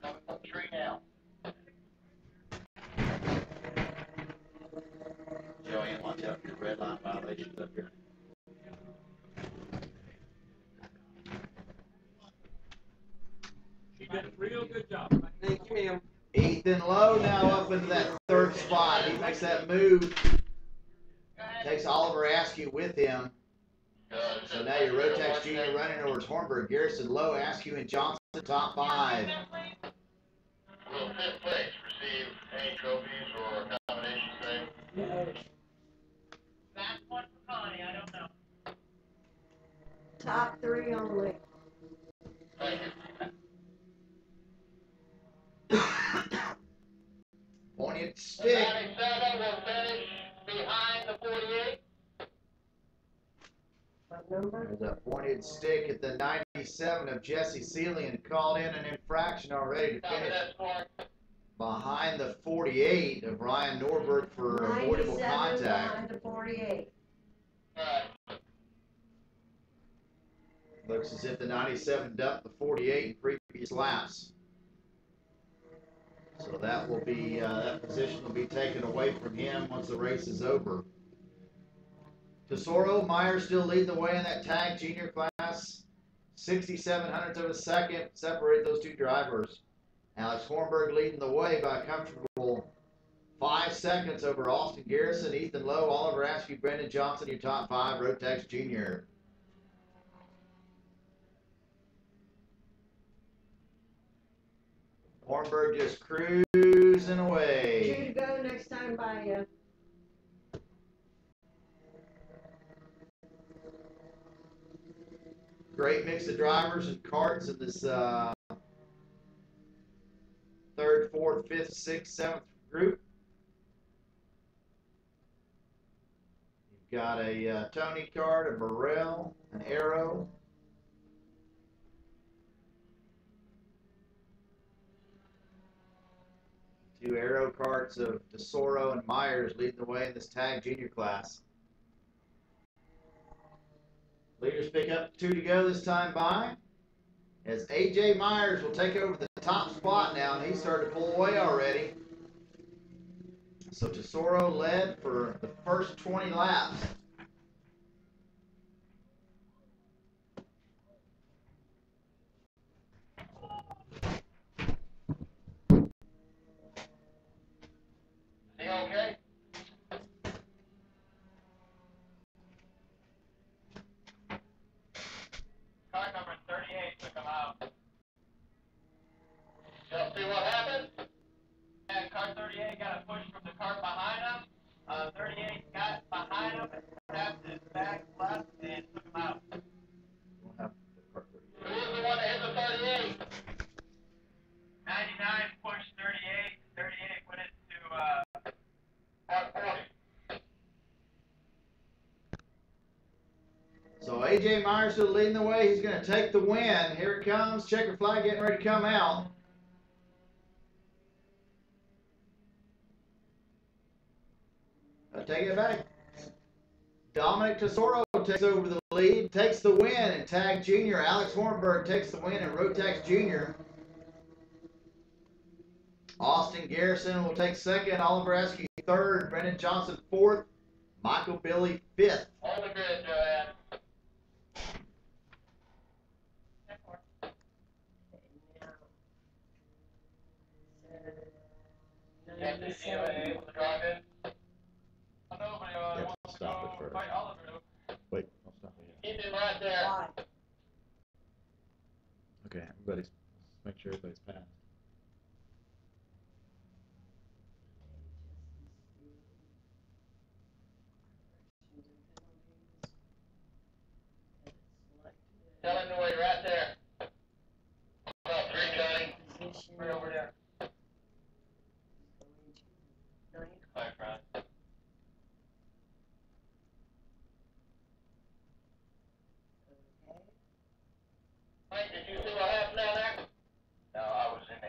Coming up the tree now. Joanne, watch out for your red line violations up here. She did a real good job. thank you, ma'am. Ethan Lowe now up into that 3rd spot. He makes that move. Takes Oliver Askew with him. So now your Rotax Jr. running over Hornberg, Garrison, Lowe, Askew, and Johnson, top 5. Will 5th place receive any trophies or accommodations today? That's one for Connie, I don't know. Top 3 only. Thank you. Pointing at the The stick. 97 will finish behind the 48. What number? There's a pointed stick at the 97 of Jesse Sealy called in an infraction already to Copy finish that score. behind the 48 of Ryan Norberg for avoidable 97 contact. behind the 48. Alright. Looks as if the 97 dumped the 48 in previous laps. So that will be, that position will be taken away from him once the race is over. Tesoro, Meyer still leading the way in that tag junior class. 67 hundredths of a second separate those two drivers. Alex Hornberg leading the way by a comfortable 5 seconds over Austin Garrison, Ethan Lowe, Oliver Askew, Brendan Johnson, your top 5, Rotex Jr. Hornberg just cruising 2 away. to go next time by you. Great mix of drivers and karts in this 3rd, 4th, 5th, 6th, 7th group. You've got a Tony kart, a Burrell, an Arrow. Two Arrow karts of Tesoro and Myers leading the way in this tag junior class. Leaders pick up 2 to go this time by, as AJ Myers will take over the top spot now, and he started to pull away already. So Tesoro led for the first 20 laps. Is he okay? Car number 38 took him out. You'll see what happened? And car 38 got a push from the car behind him. 38 got behind him and tapped his back left and took him out. We'll have the kart 38. Who was the one that hit the 38? 99 pushed 38. 38 went into Car 40. So AJ Myers still leading the way. He's going to take the win. Here it comes. Checker flag getting ready to come out. Take it back. Dominic Tesoro takes over the lead, takes the win, and Tag Junior. Alex Hornberg takes the win, and Rotex Jr. Austin Garrison will take second. Oliver Askew third. Brendan Johnson fourth. Michael Billy fifth. On the grid, Joanne. Captain, is he able to drive in? Nobody Yeah, wants to stop it go first. fight Oliver. Wait, I'll stop it. Keep him right there. Why? Okay, everybody's, make sure everybody's passed. Tell him to wait right there. About 3, Johnny. Position. Right over there. Ninth. Hi, Fran. Okay. Mike, did you see what happened down there? No, I was in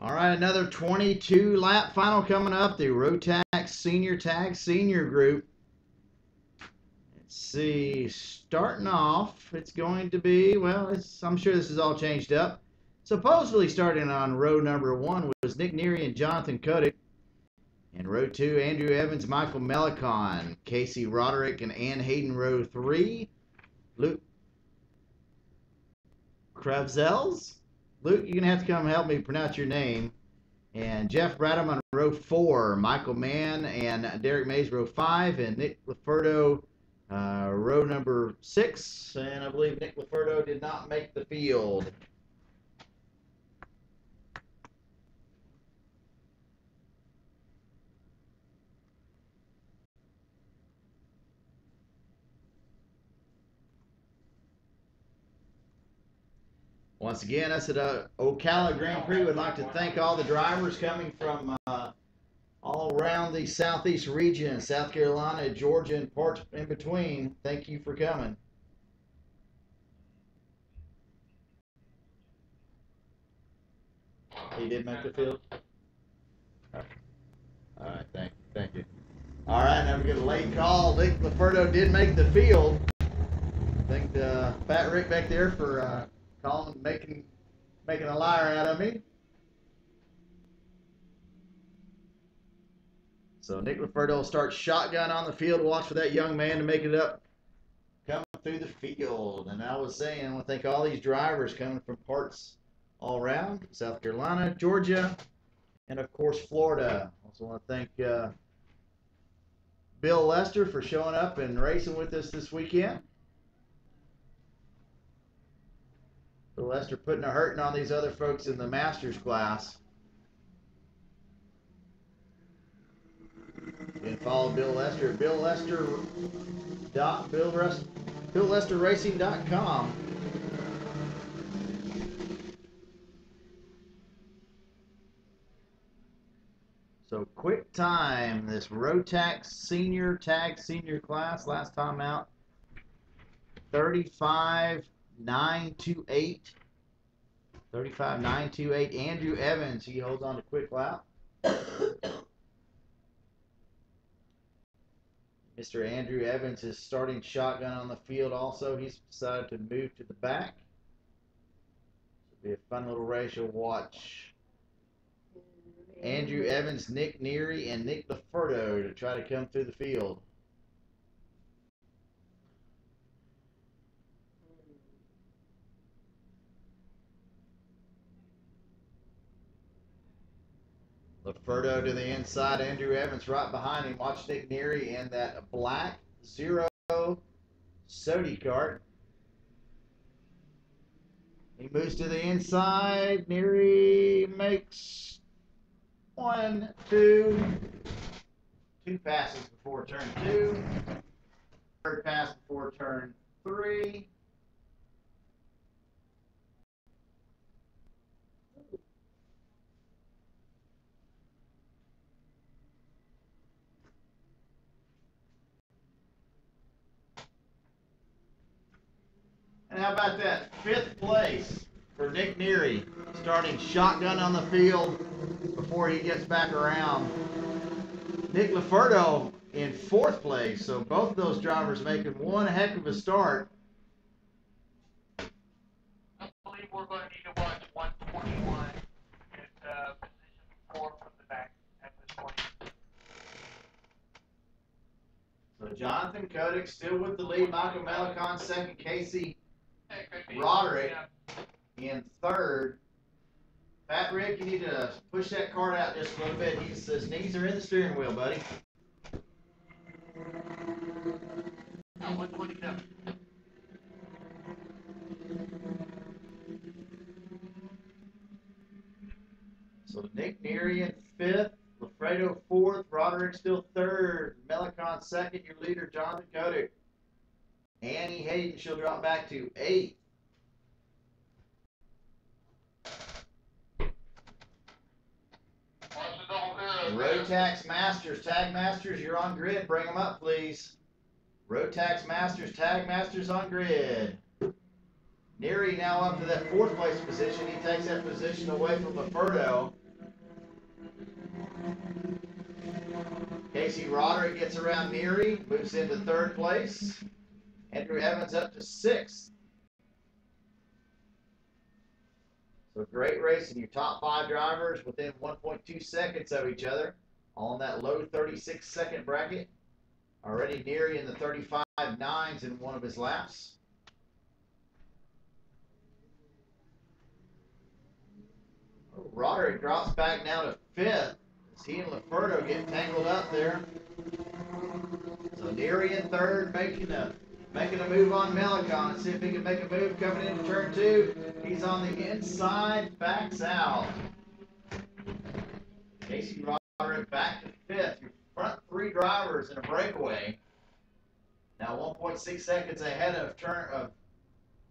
All right, another 22 lap final coming up. The Rotax Senior Tag Senior Group. Let's see, starting off, it's going to be, well, I'm sure this is all changed up. Supposedly starting on row number 1 was Nick Neary and Jonathan Kotick. In row 2, Andrew Evans, Michael Melicon, Casey Roderick, and Ann Hayden. Row 3, Luke Kravzels. Luke, you're going to have to come help me pronounce your name. And Jeff Bradham on row 4, Michael Mann and Derek Mays row 5, and Nick Laferdo row number 6. And I believe Nick Laferdo did not make the field. Once again, us at Ocala Grand Prix would like to thank all the drivers coming from all around the southeast region, South Carolina, Georgia, and parts in between. Thank you for coming. He did make the field? All right, thank you. All right, now we get a late call. Nick Laferdo did make the field. Thank Fat Rick back there for calling, making a liar out of me. So Nick Laferdo will start shotgun on the field. Watch for that young man to make it up, coming through the field. And I was saying, I want to thank all these drivers coming from parts all around South Carolina, Georgia, and of course Florida. Also want to thank Bill Lester for showing up and racing with us this weekend. Bill Lester putting a hurting on these other folks in the Masters class. You can follow Bill Lester at BillLesterRacing.com. So quick time, this Rotax Senior Tag Senior class, last time out, 35.928. 35.928. Andrew Evans, he holds on to quick lap. Mr. Andrew Evans is starting shotgun on the field also. He's decided to move to the back. It'll be a fun little race you'll watch. Andrew Evans, Nick Neary, and Nick Laferdo to try to come through the field. Laferdo to the inside, Andrew Evans right behind him. Watch Nick Neary in that black Zero Sodi cart. He moves to the inside. Neary makes two passes before turn 2. Third pass before turn 3. And how about that? 5th place for Nick Neary, starting shotgun on the field before he gets back around. Nick Laferdo in 4th place, so both of those drivers making one heck of a start. I believe we're going to need to watch 121 at position 4 from the back at this point. So Jonathan Kotick still with the lead. Michael Melicon second. Casey Roderick in 3rd. Fat Rick, you need to push that cart out just a little bit. His knees are in the steering wheel, buddy. 127. So Nick Neary in 5th, Laferdo 4th, Roderick still 3rd, Melicon 2nd, your leader Jonathan Kotick. Annie Hayden, she'll drop back to 8th. Rotax Masters, Tag Masters, you're on grid. Bring them up, please. Rotax Masters, Tag Masters on grid. Neary now up to that 4th place position. He takes that position away from Laferdo. Casey Roderick gets around Neary, moves into third place. Andrew Evans up to sixth. So great racing. Your top 5 drivers within 1.2 seconds of each other, all in that low 36-second bracket. Already Neary in the 35.9s in one of his laps. Oh, Roderick drops back now to 5th as he and Laferto get tangled up there. So Neary in 3rd, making a move on Melicon. Let's see if he can make a move coming into turn 2. He's on the inside, backs out. Casey Roderick back to 5th. Your front 3 drivers in a breakaway. Now 1.6 seconds ahead of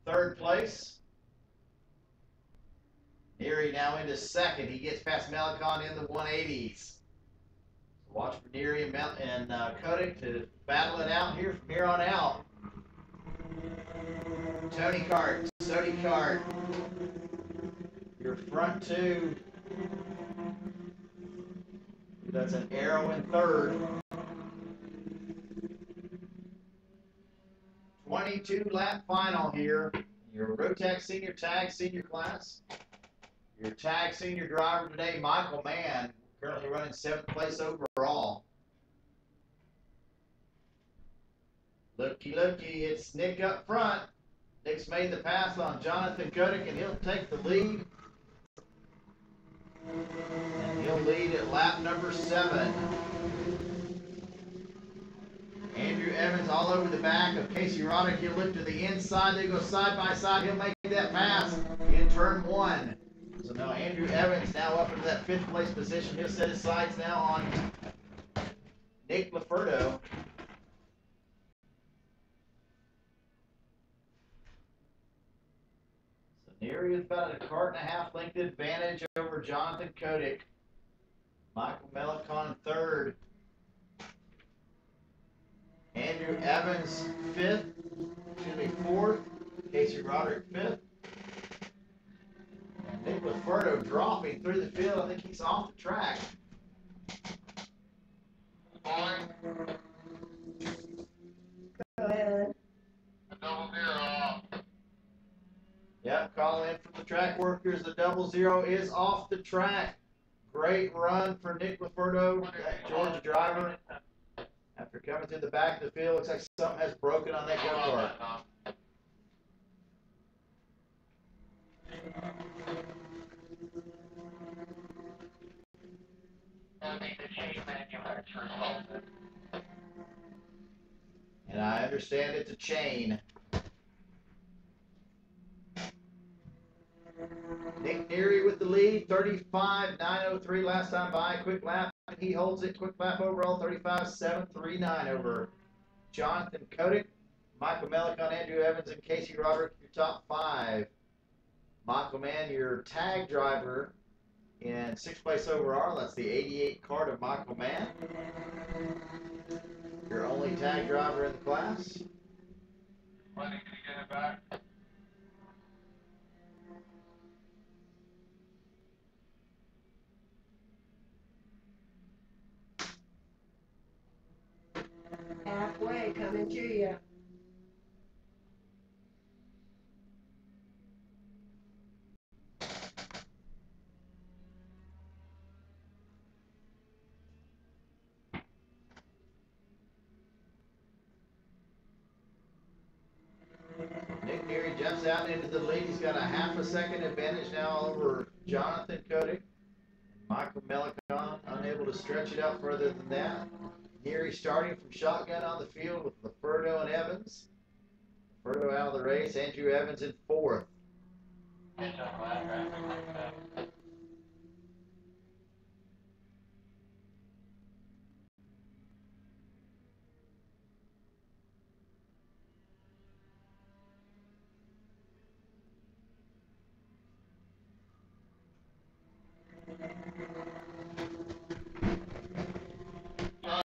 3rd place. Neary now into 2nd. He gets past Melicon in the 180s. So watch for Neary and Kotick to battle it out here from here on out. Tony Kart, your front 2. That's an arrow in 3rd. 22 lap final here. Your Rotax Senior Tag Senior class. Your Tag Senior driver today, Michael Mann, currently running 7th place overall. Looky, it's Nick up front. Nick's made the pass on Jonathan Kotick, and he'll take the lead. And he'll lead at lap number 7. Andrew Evans all over the back of Casey Roderick. He'll look to the inside. They go side by side. He'll make that pass in turn 1. So now Andrew Evans now up into that 5th place position. He'll set his sights now on Nick Laferto. Neary is about a 1.5 length advantage over Jonathan Kotick. Michael Melicon 3rd. Andrew Evans 4th. Casey Roderick 5th. And Nick Laferto dropping through the field. I think he's off the track. Go ahead. Yep, call in from the track workers. The 00 is off the track. Great run for Nick Laferto, that Georgia driver. After coming through the back of the field, looks like something has broken on that go-kart. And I understand it's a chain. Nick Neary with the lead, 35.903 last time by. Quick lap, he holds it. Quick lap overall, 35.739 over Jonathan Kotick, Michael Melicon, Andrew Evans, and Casey Roderick, your top 5. Michael Mann, your tag driver in 6th place overall. That's the 88 card of Michael Mann. Your only tag driver in the class. When can you get it back? Halfway, coming to you. Nick Neary jumps out into the lead. He's got a 1/2 second advantage now over Jonathan Kotick. Michael Melicon unable to stretch it out further than that. Neary starting from shotgun on the field with Laferto and Evans. Laferto out of the race. Andrew Evans in 4th.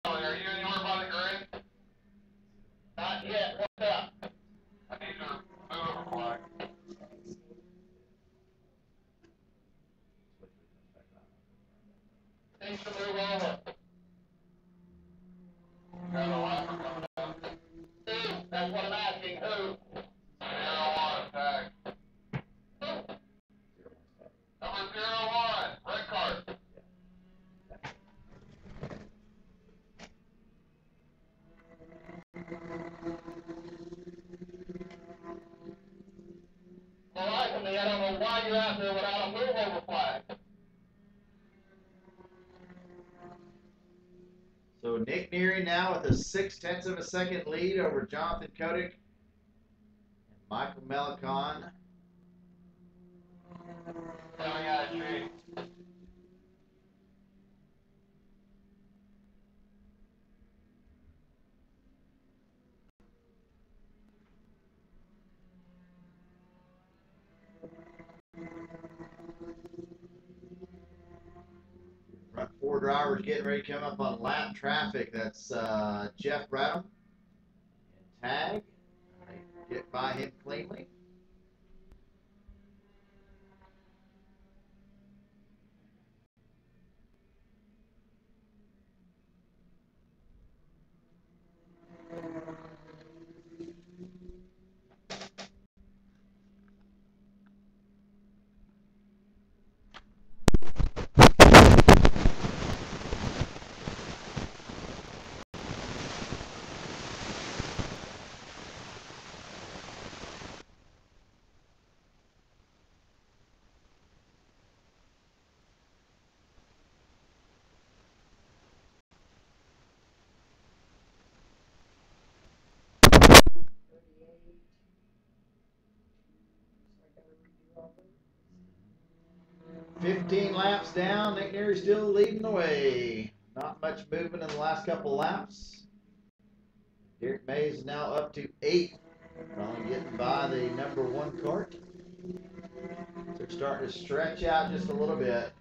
Are you anywhere by the grade? Not yet. What's up? I need to move over flag. That's what I'm asking. Who? 01, tag. Number 01, red card. Well, I don't know why you're out there without a move over flag. So Nick Neary now with a 0.6 of a second lead over Jonathan Kotick and Michael Melicon. Coming out of tree. Front four drivers getting ready to come up on lap traffic. That's Jeff Bradham and Tag. Get by him cleanly. So I gotta redo all this. 15 laps down. Nick Neary still leading the way. Not much movement in the last couple laps. Derek Mays is now up to 8. Only getting by the number 1 cart. They're starting to stretch out just a little bit.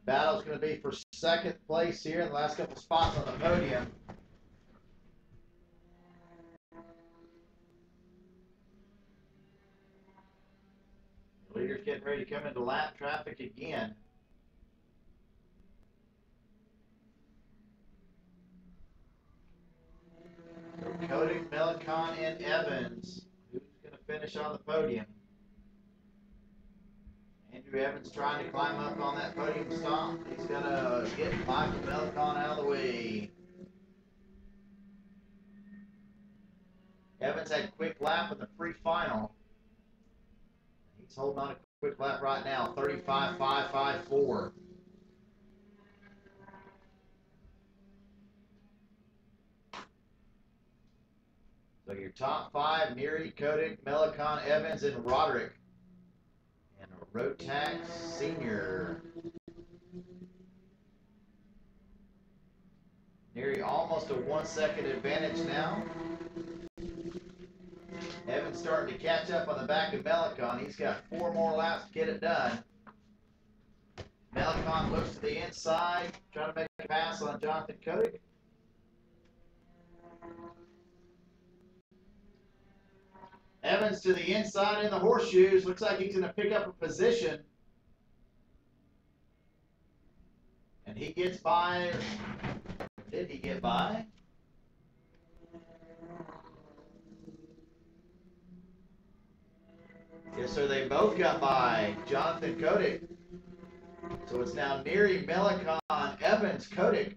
Battle's going to be for second place here in the last couple spots on the podium. The leader's getting ready to come into lap traffic again. So Kotick, Melicon, and Evans. Who's going to finish on the podium? Andrew Evans trying to climb up on that podium stomp. He's going to get Michael Melicon out of the way. Evans had a quick lap in the free final. He's holding on a quick lap right now, 35.554. So your top 5, Neary, Kotick, Melicon, Evans, and Roderick. And a Rotax Senior. Neary almost a 1 second advantage now. Evans starting to catch up on the back of Melicon. He's got 4 more laps to get it done. Melicon looks to the inside, trying to make a pass on Jonathan Kotick. Evans to the inside in the horseshoes. Looks like he's going to pick up a position. And he gets by. Did he get by? Yes, sir. They both got by Jonathan Kotick. So it's now Neary, Melicon, Evans, Kotick,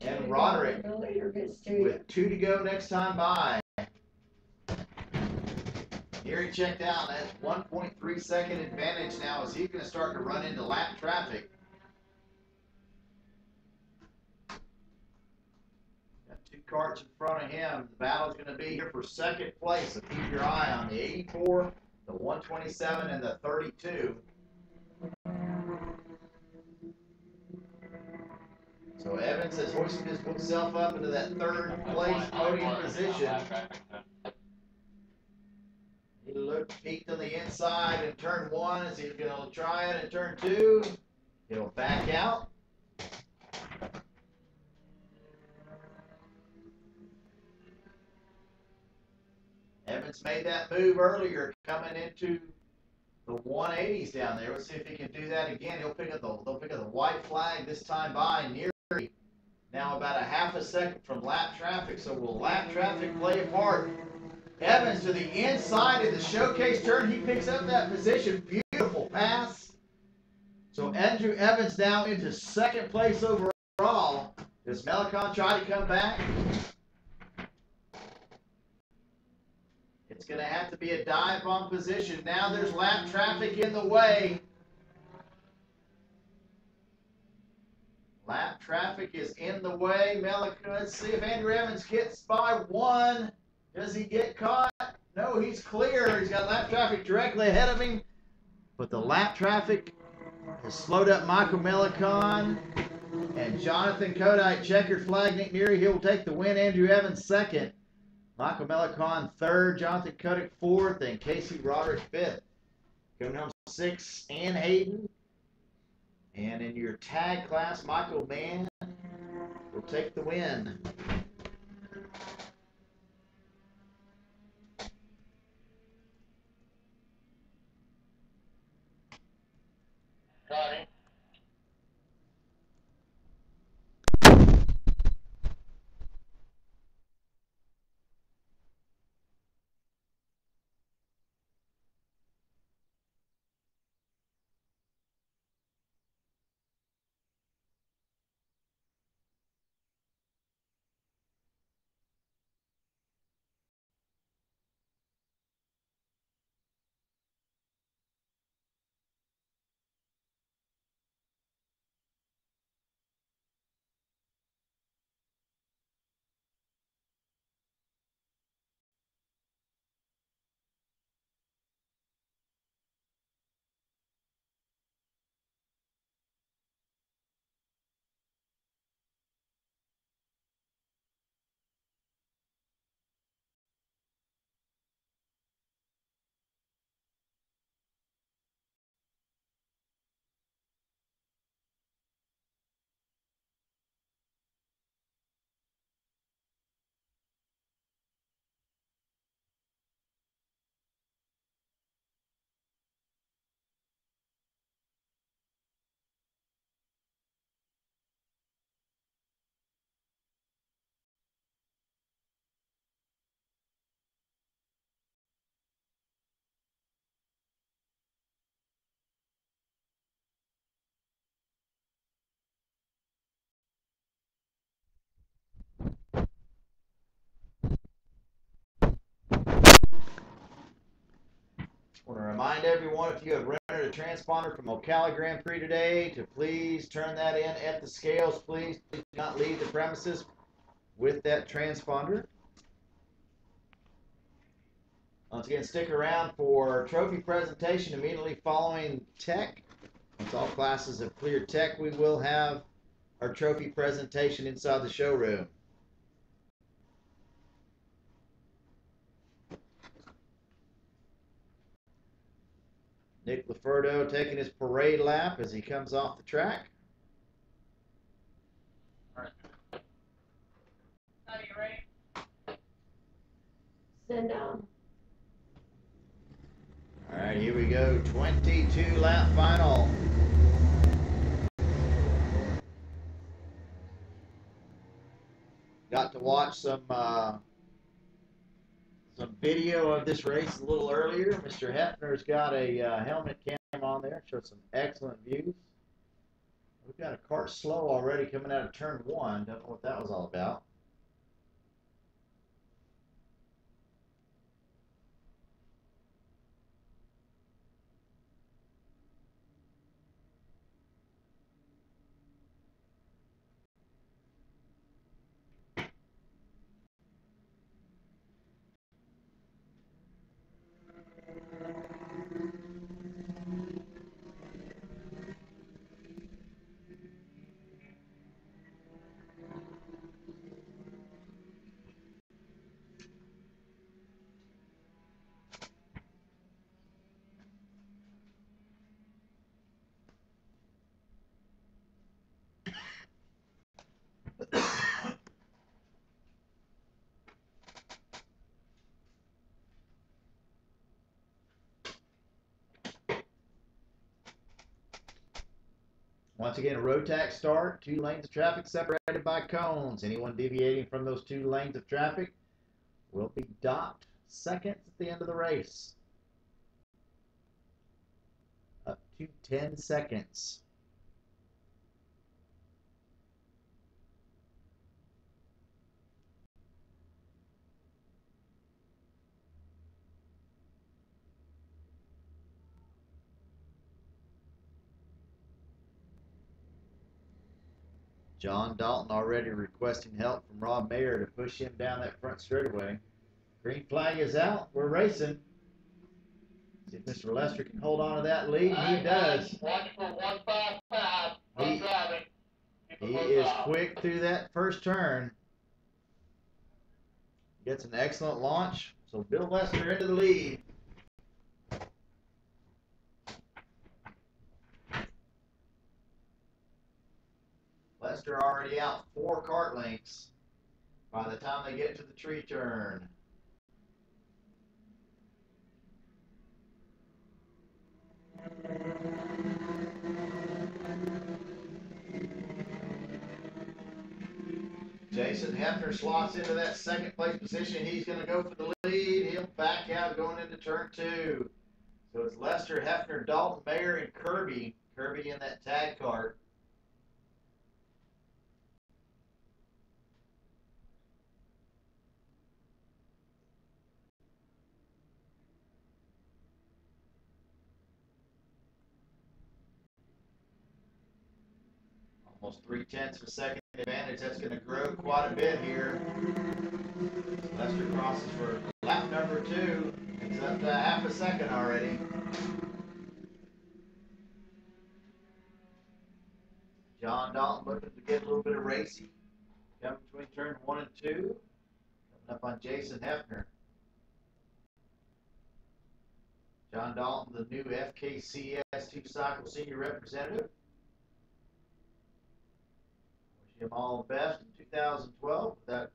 and Roderick The leader gets to with 2 to go next time by. Neary checked out. That's 1.3 second advantage now as he's going to start to run into lap traffic. Got 2 carts in front of him. The battle's going to be here for second place. So keep your eye on the 84, the 127, and the 32. So Evans has hoisted himself up into that 3rd place podium position. He peeked on the inside in turn 1 as he's going to try it in turn 2. He'll back out. Evans made that move earlier coming into the 180s down there. Let's see if he can do that again. They'll pick up the white flag this time by Neary. Now about a half a second from lap traffic, so will lap traffic play a part? Evans to the inside of the showcase turn. He picks up that position. Beautiful pass. So Andrew Evans now into second place overall. Does Melicon try to come back? It's going to have to be a dive bomb position. Now there's lap traffic in the way. Lap traffic is in the way. Let's see if Andrew Evans gets by one. Does he get caught? No, he's clear. He's got lap traffic directly ahead of him. But the lap traffic has slowed up Michael Melicon. And Jonathan Kodite, checkered flag, Nick Neary. He will take the win. Andrew Evans second. Michael Melicon third. Jonathan Kodite fourth. And Casey Roderick fifth. Coming home sixth, Ann Hayden. And in your tag class, Michael Mann will take the win. Got it. I want to remind everyone, if you have rented a transponder from Ocala Grand Prix today, to please turn that in at the scales, please. Please do not leave the premises with that transponder. Once again, stick around for trophy presentation immediately following tech. Once all classes have cleared tech, we will have our trophy presentation inside the showroom. Nick Laferdo taking his parade lap as he comes off the track. All right. Are you ready? Send down. All right, here we go. 22 lap final. Got to watch some video of this race a little earlier. Mr. Hefner's got a helmet cam on there. Showed some excellent views. We've got a cart slow already coming out of turn one. Don't know what that was all about. Once again, a road tax start, 2 lanes of traffic separated by cones. Anyone deviating from those 2 lanes of traffic will be docked seconds at the end of the race. Up to 10 seconds. John Dalton already requesting help from Rob Mayer to push him down that front straightaway. Green flag is out. We're racing. See if Mr. Lester can hold on to that lead. He does. Watch for 155. I'm driving. He is quick through that first turn. Gets an excellent launch. So Bill Lester into the lead. Lester already out 4 kart lengths by the time they get to the tree turn. Jason Hefner slots into that second place position. He's going to go for the lead. He'll back out going into turn 2. So it's Lester, Hefner, Dalton, Mayer, and Kirby. Kirby in that tag kart. Almost 3/10 of a second advantage. That's going to grow quite a bit here. Lester crosses for lap number 2. It's up to half a second already. John Dalton looking to get a little bit of racing. Coming between turn 1 and 2. Coming up on Jason Hefner. John Dalton, the new FKCS 2-cycle senior representative. Wish him all the best in 2012 with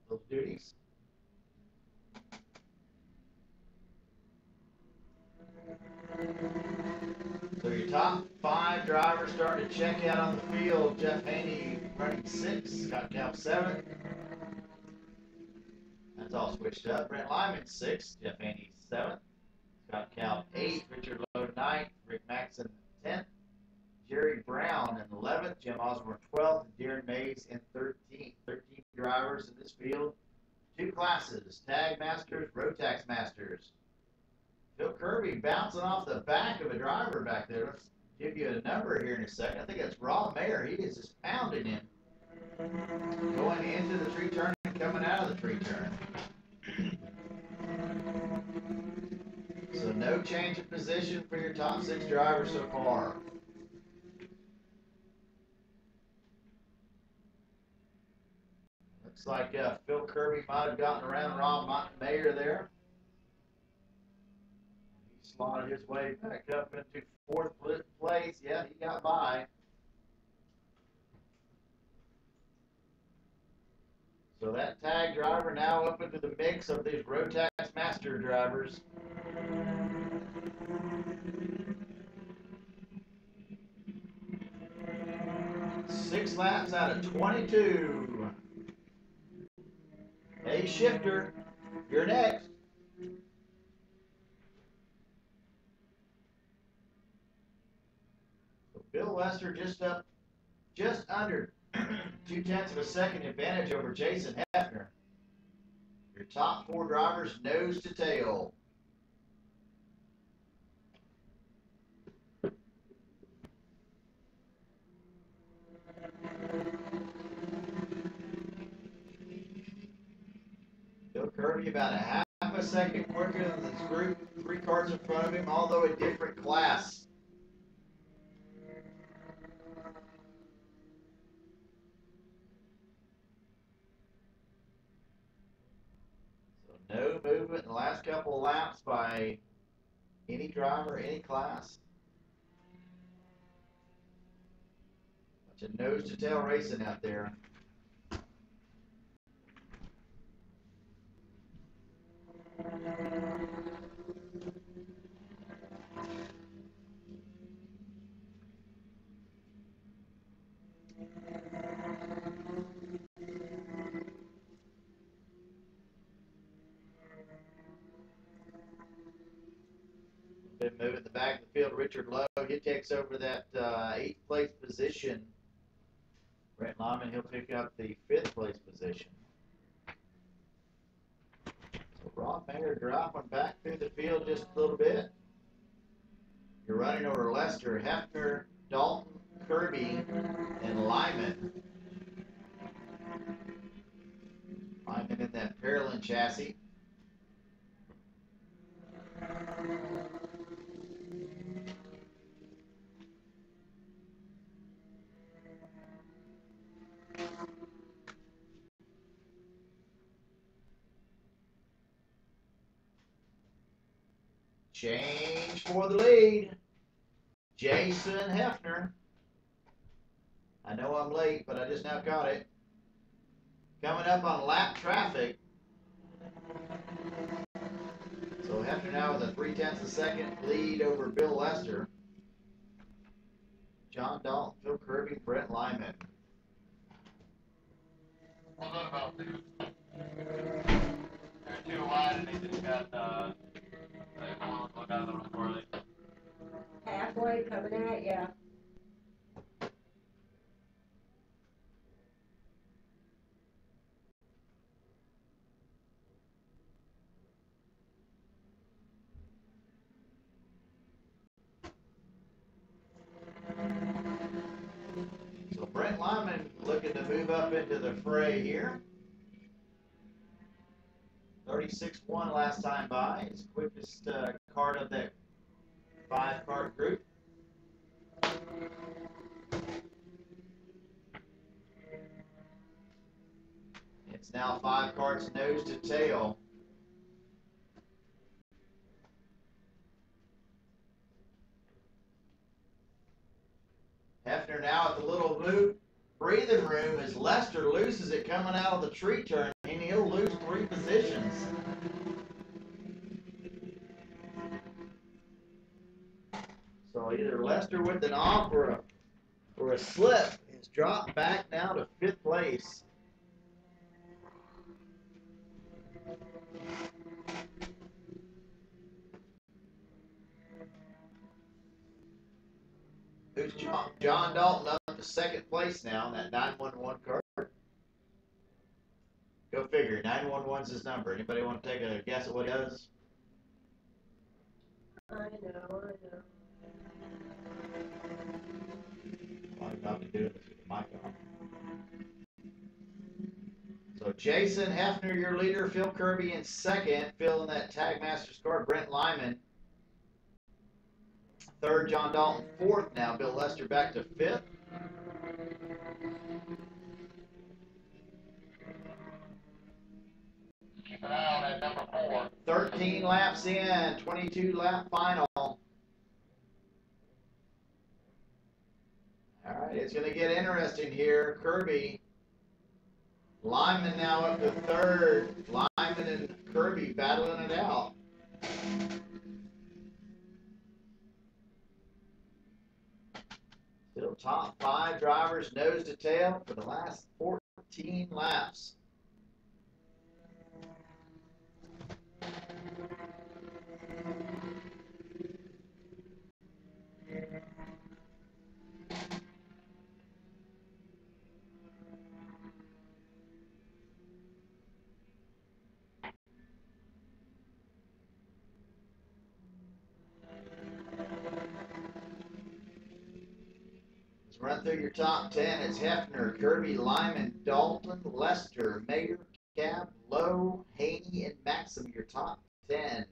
those duties. So your top 5 drivers starting to check out on the field. Jeff Haney running 6, Scott Cal 7th. That's all switched up. Brent Lyman 6, Jeff Haney 7th. Scott Cal 8th, Richard Lowe 9th, Rick Maxson 10th, Jerry Brown in 11th, Jim Osborne 12th, and Darren Mays in 13th. 13 drivers in this field. 2 classes, Tag Masters, Road Tax Masters. Phil Kirby bouncing off the back of a driver back there. Let's give you a number here in a second. I think it's Rob Mayer. He is just pounding him. Going into the tree turn and coming out of the tree turn. So no change of position for your top 6 drivers so far. Looks like Phil Kirby might have gotten around Rob Mayer there. He slotted his way back up into 4th place. Yeah, he got by. So that tag driver now up into the mix of these Road Tax Master drivers. Six laps out of 22. Hey, Shifter, you're next. So Bill Lester just under 2/10 of a second advantage over Jason Hefner. Your top 4 drivers nose to tail. Bill Kirby about a half a second quicker than this group. 3 cars in front of him, although a different class. So no movement in the last couple of laps by any driver, any class. Bunch of nose to tail racing out there. been moving the back of the field. Richard Lowe, he takes over that 8th place position. Brent Lyman, he'll pick up the 5th place position. So Rob Mayer dropping back through the field just a little bit. You're running over Lester, Hefner, Dalton, Kirby, and Lyman. Lyman in that Parolin chassis. Change for the lead. Jason Hefner. I know I'm late, but I just now caught it. Coming up on lap traffic. So Hefner now with a 0.3 of a second lead over Bill Lester. John Dalton, Phil Kirby, Brent Lyman. Well, what about two? They're too wide and they just got, they don't want to look out of the poorly. Halfway coming at ya. So Brent Lyman looking to move up into the fray here. 36-1 last time by. His quickest card of that 5-card group. It's now 5 cards nose to tail. Hefner now at the little breathing room as Lester loses it coming out of the tree turn, and he'll lose 3 positions. So either Lester with an off or a slip has dropped back now to 5th place. Who's John Dalton up to 2nd place now in that 911 card? Go figure. 911's his number. Anybody want to take a guess at what he does? I know. All you have to do is with the mic on. So Jason Hefner, your leader. Phil Kirby in 2nd, filling that Tag Master score. Brent Lyman 3rd, John Dalton 4th now. Bill Lester back to 5th. Keep an eye on that number 4. 13 laps in, 22 lap final. All right, it's going to get interesting here. Kirby, Lyman now up to 3rd. Lyman and Kirby battling it out. Still top 5 drivers nose to tail for the last 14 laps. Run through your top 10. It's Hefner, Kirby, Lyman, Dalton, Lester, Mayer, Cab, Lowe, Haney, and Maxim, your top 10.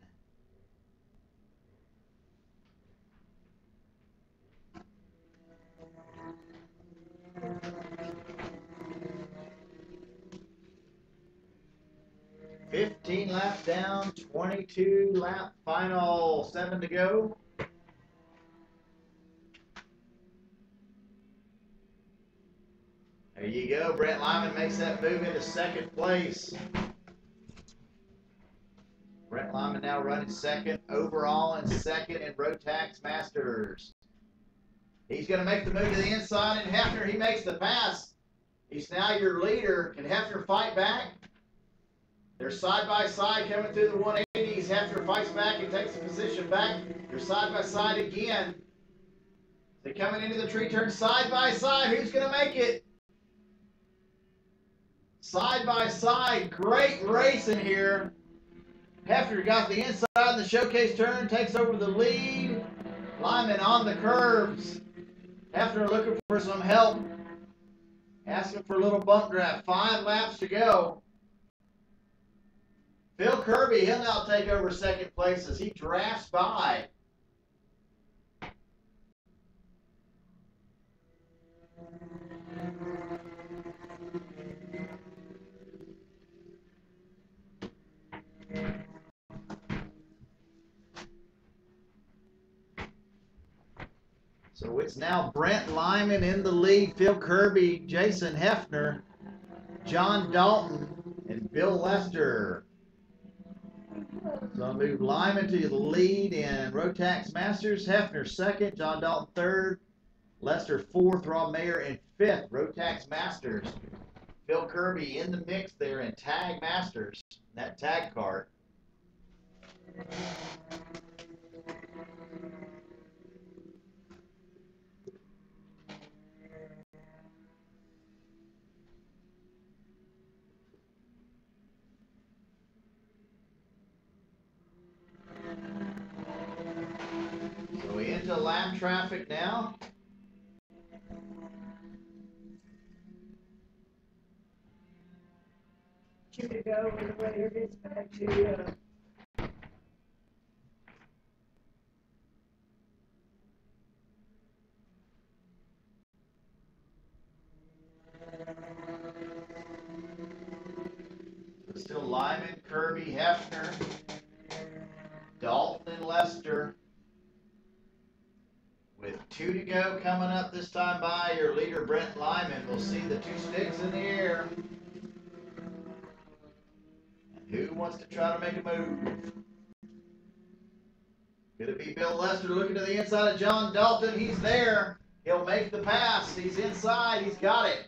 $15 laps down, 22 lap final, 7 to go. There you go. Brent Lyman makes that move into 2nd place. Brent Lyman now running 2nd overall and 2nd in Rotax Masters. He's going to make the move to the inside, and Hefner, he makes the pass. He's now your leader. Can Hefner fight back? They're side by side coming through the 180s. Hefner fights back and takes the position back. They're side by side again. They're coming into the tree turn side by side. Who's going to make it? Side by side. Great racing here. Hefner got the inside in the showcase turn, takes over the lead. Lyman on the curves. Hefner looking for some help. Asking for a little bump draft. 5 laps to go. Phil Kirby, he'll now take over second place as he drafts by. So it's now Brent Lyman in the lead, Phil Kirby, Jason Hefner, John Dalton, and Bill Lester. So I'll move Lyman to the lead in Rotax Masters, Hefner second, John Dalton third, Lester fourth, Rob Mayer in fifth, Rotax Masters. Phil Kirby in the mix there in Tag Masters, that tag card. So we into lap traffic now. You could go when the weather gets back to Still Lyman, Kirby, Hefner, Dalton, and Lester. With 2 to go coming up this time by your leader, Brent Lyman. We'll see the 2 sticks in the air. And who wants to try to make a move? Could it be Bill Lester looking to the inside of John Dalton? He's there. He'll make the pass. He's inside. He's got it.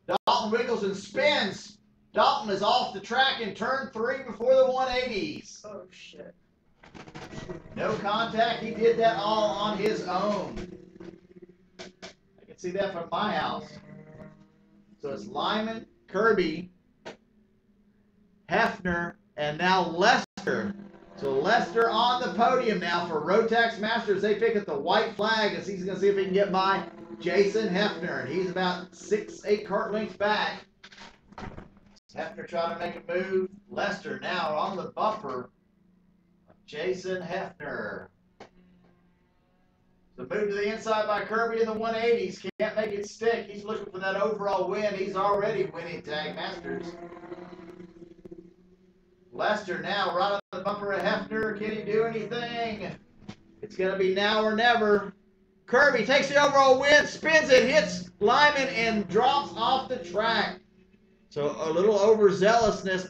Dalton wiggles and spins. Dalton is off the track in turn 3 before the 180s. oh shit. No contact. He did that all on his own. I can see that from my house. So it's Lyman, Kirby, Hefner, and now Lester. So Lester on the podium now for Rotax Masters. They pick up the white flag as he's going to see if he can get by Jason Hefner. And he's about 6-8 kart lengths back. Hefner trying to make a move. Lester now on the bumper. Jason Hefner. The move to the inside by Kirby in the 180s. Can't make it stick. He's looking for that overall win. He's already winning Tag Masters. Lester now right on the bumper of Hefner. Can he do anything? It's going to be now or never. Kirby takes the overall win, spins it, hits Lyman, and drops off the track. So a little overzealousness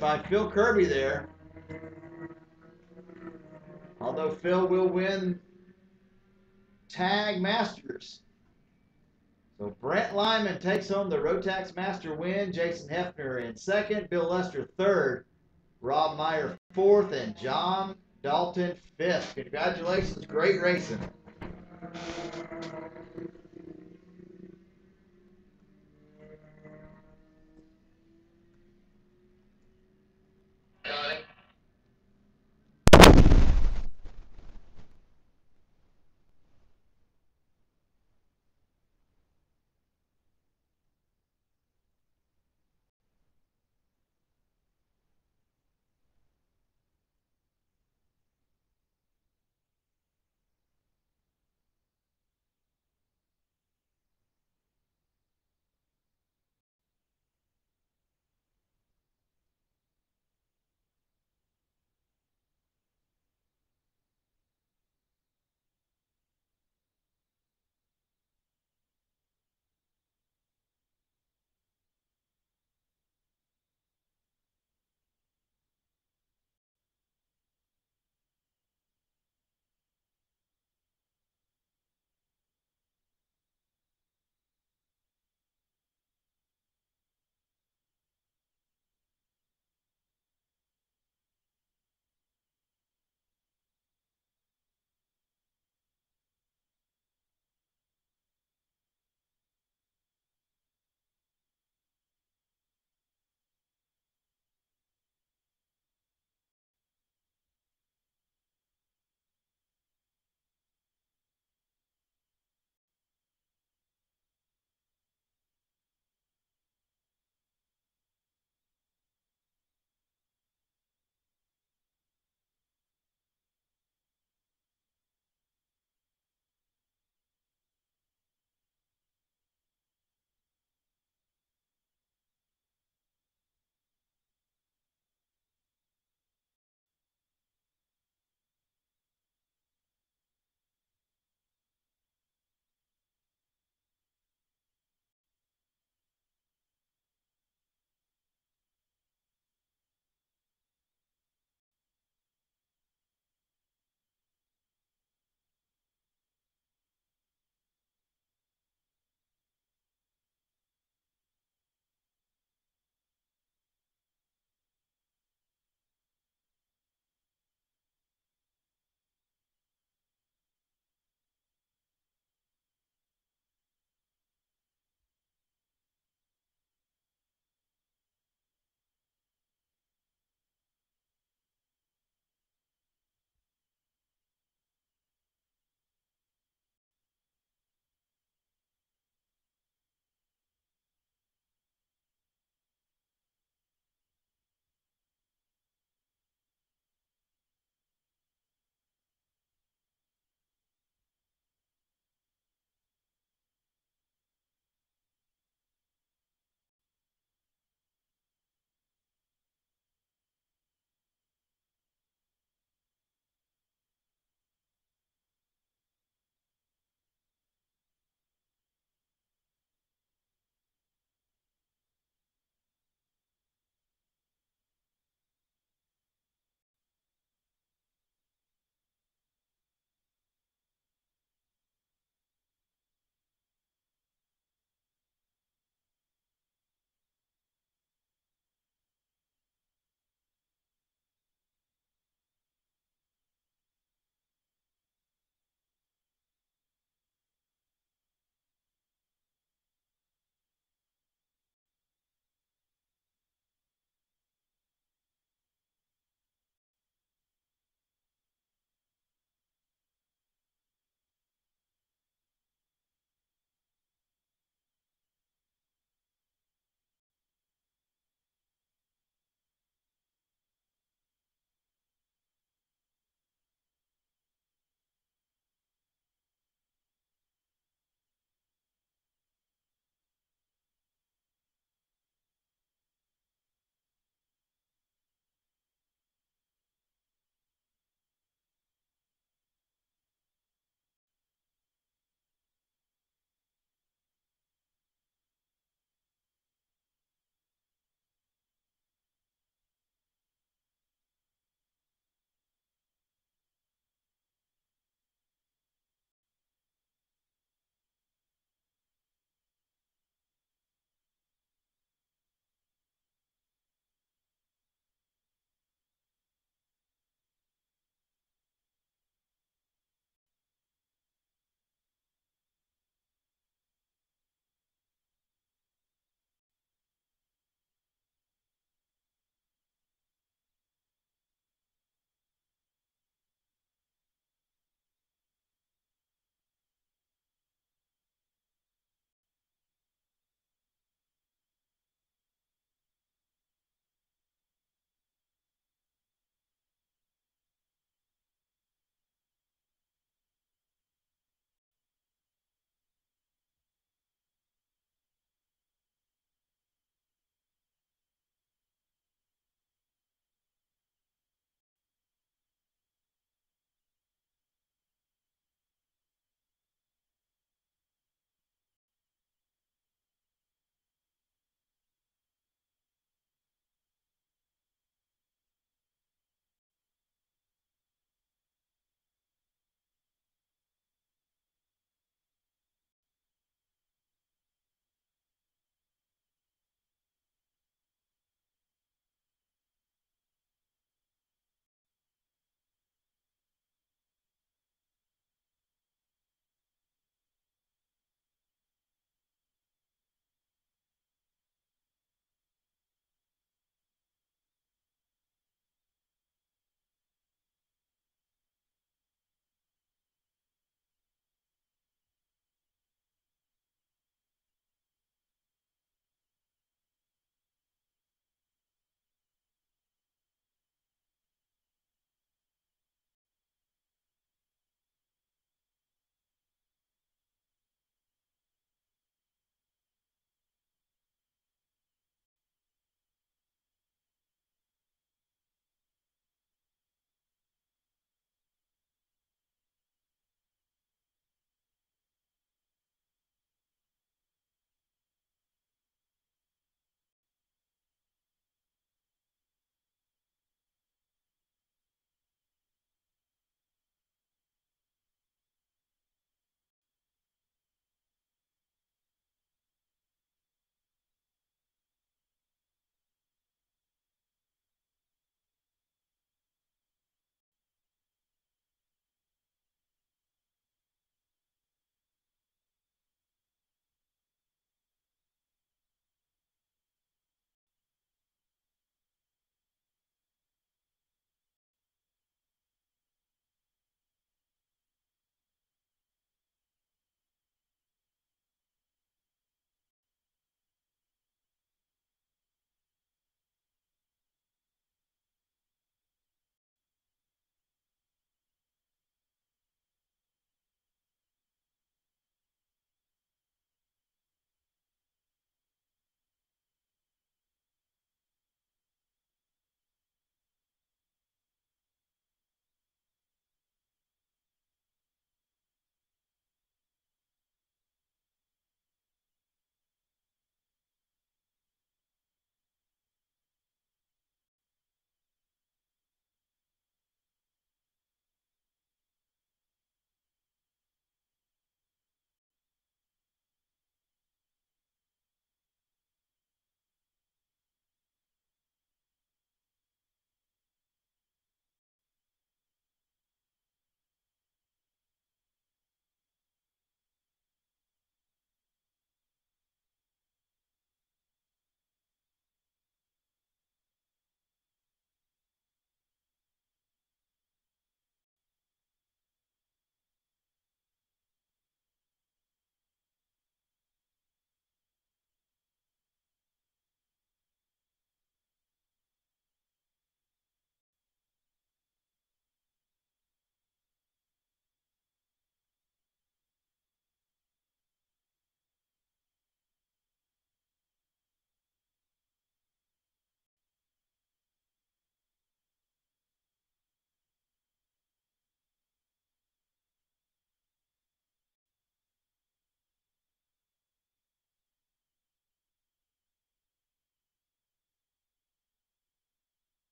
by Phil Kirby there. Although Phil will win Tag Masters. So Brent Lyman takes home the Rotax Master win. Jason Hefner in second. Bill Lester third. Rob Meyer fourth. And John Dalton fifth. Congratulations. Great racing.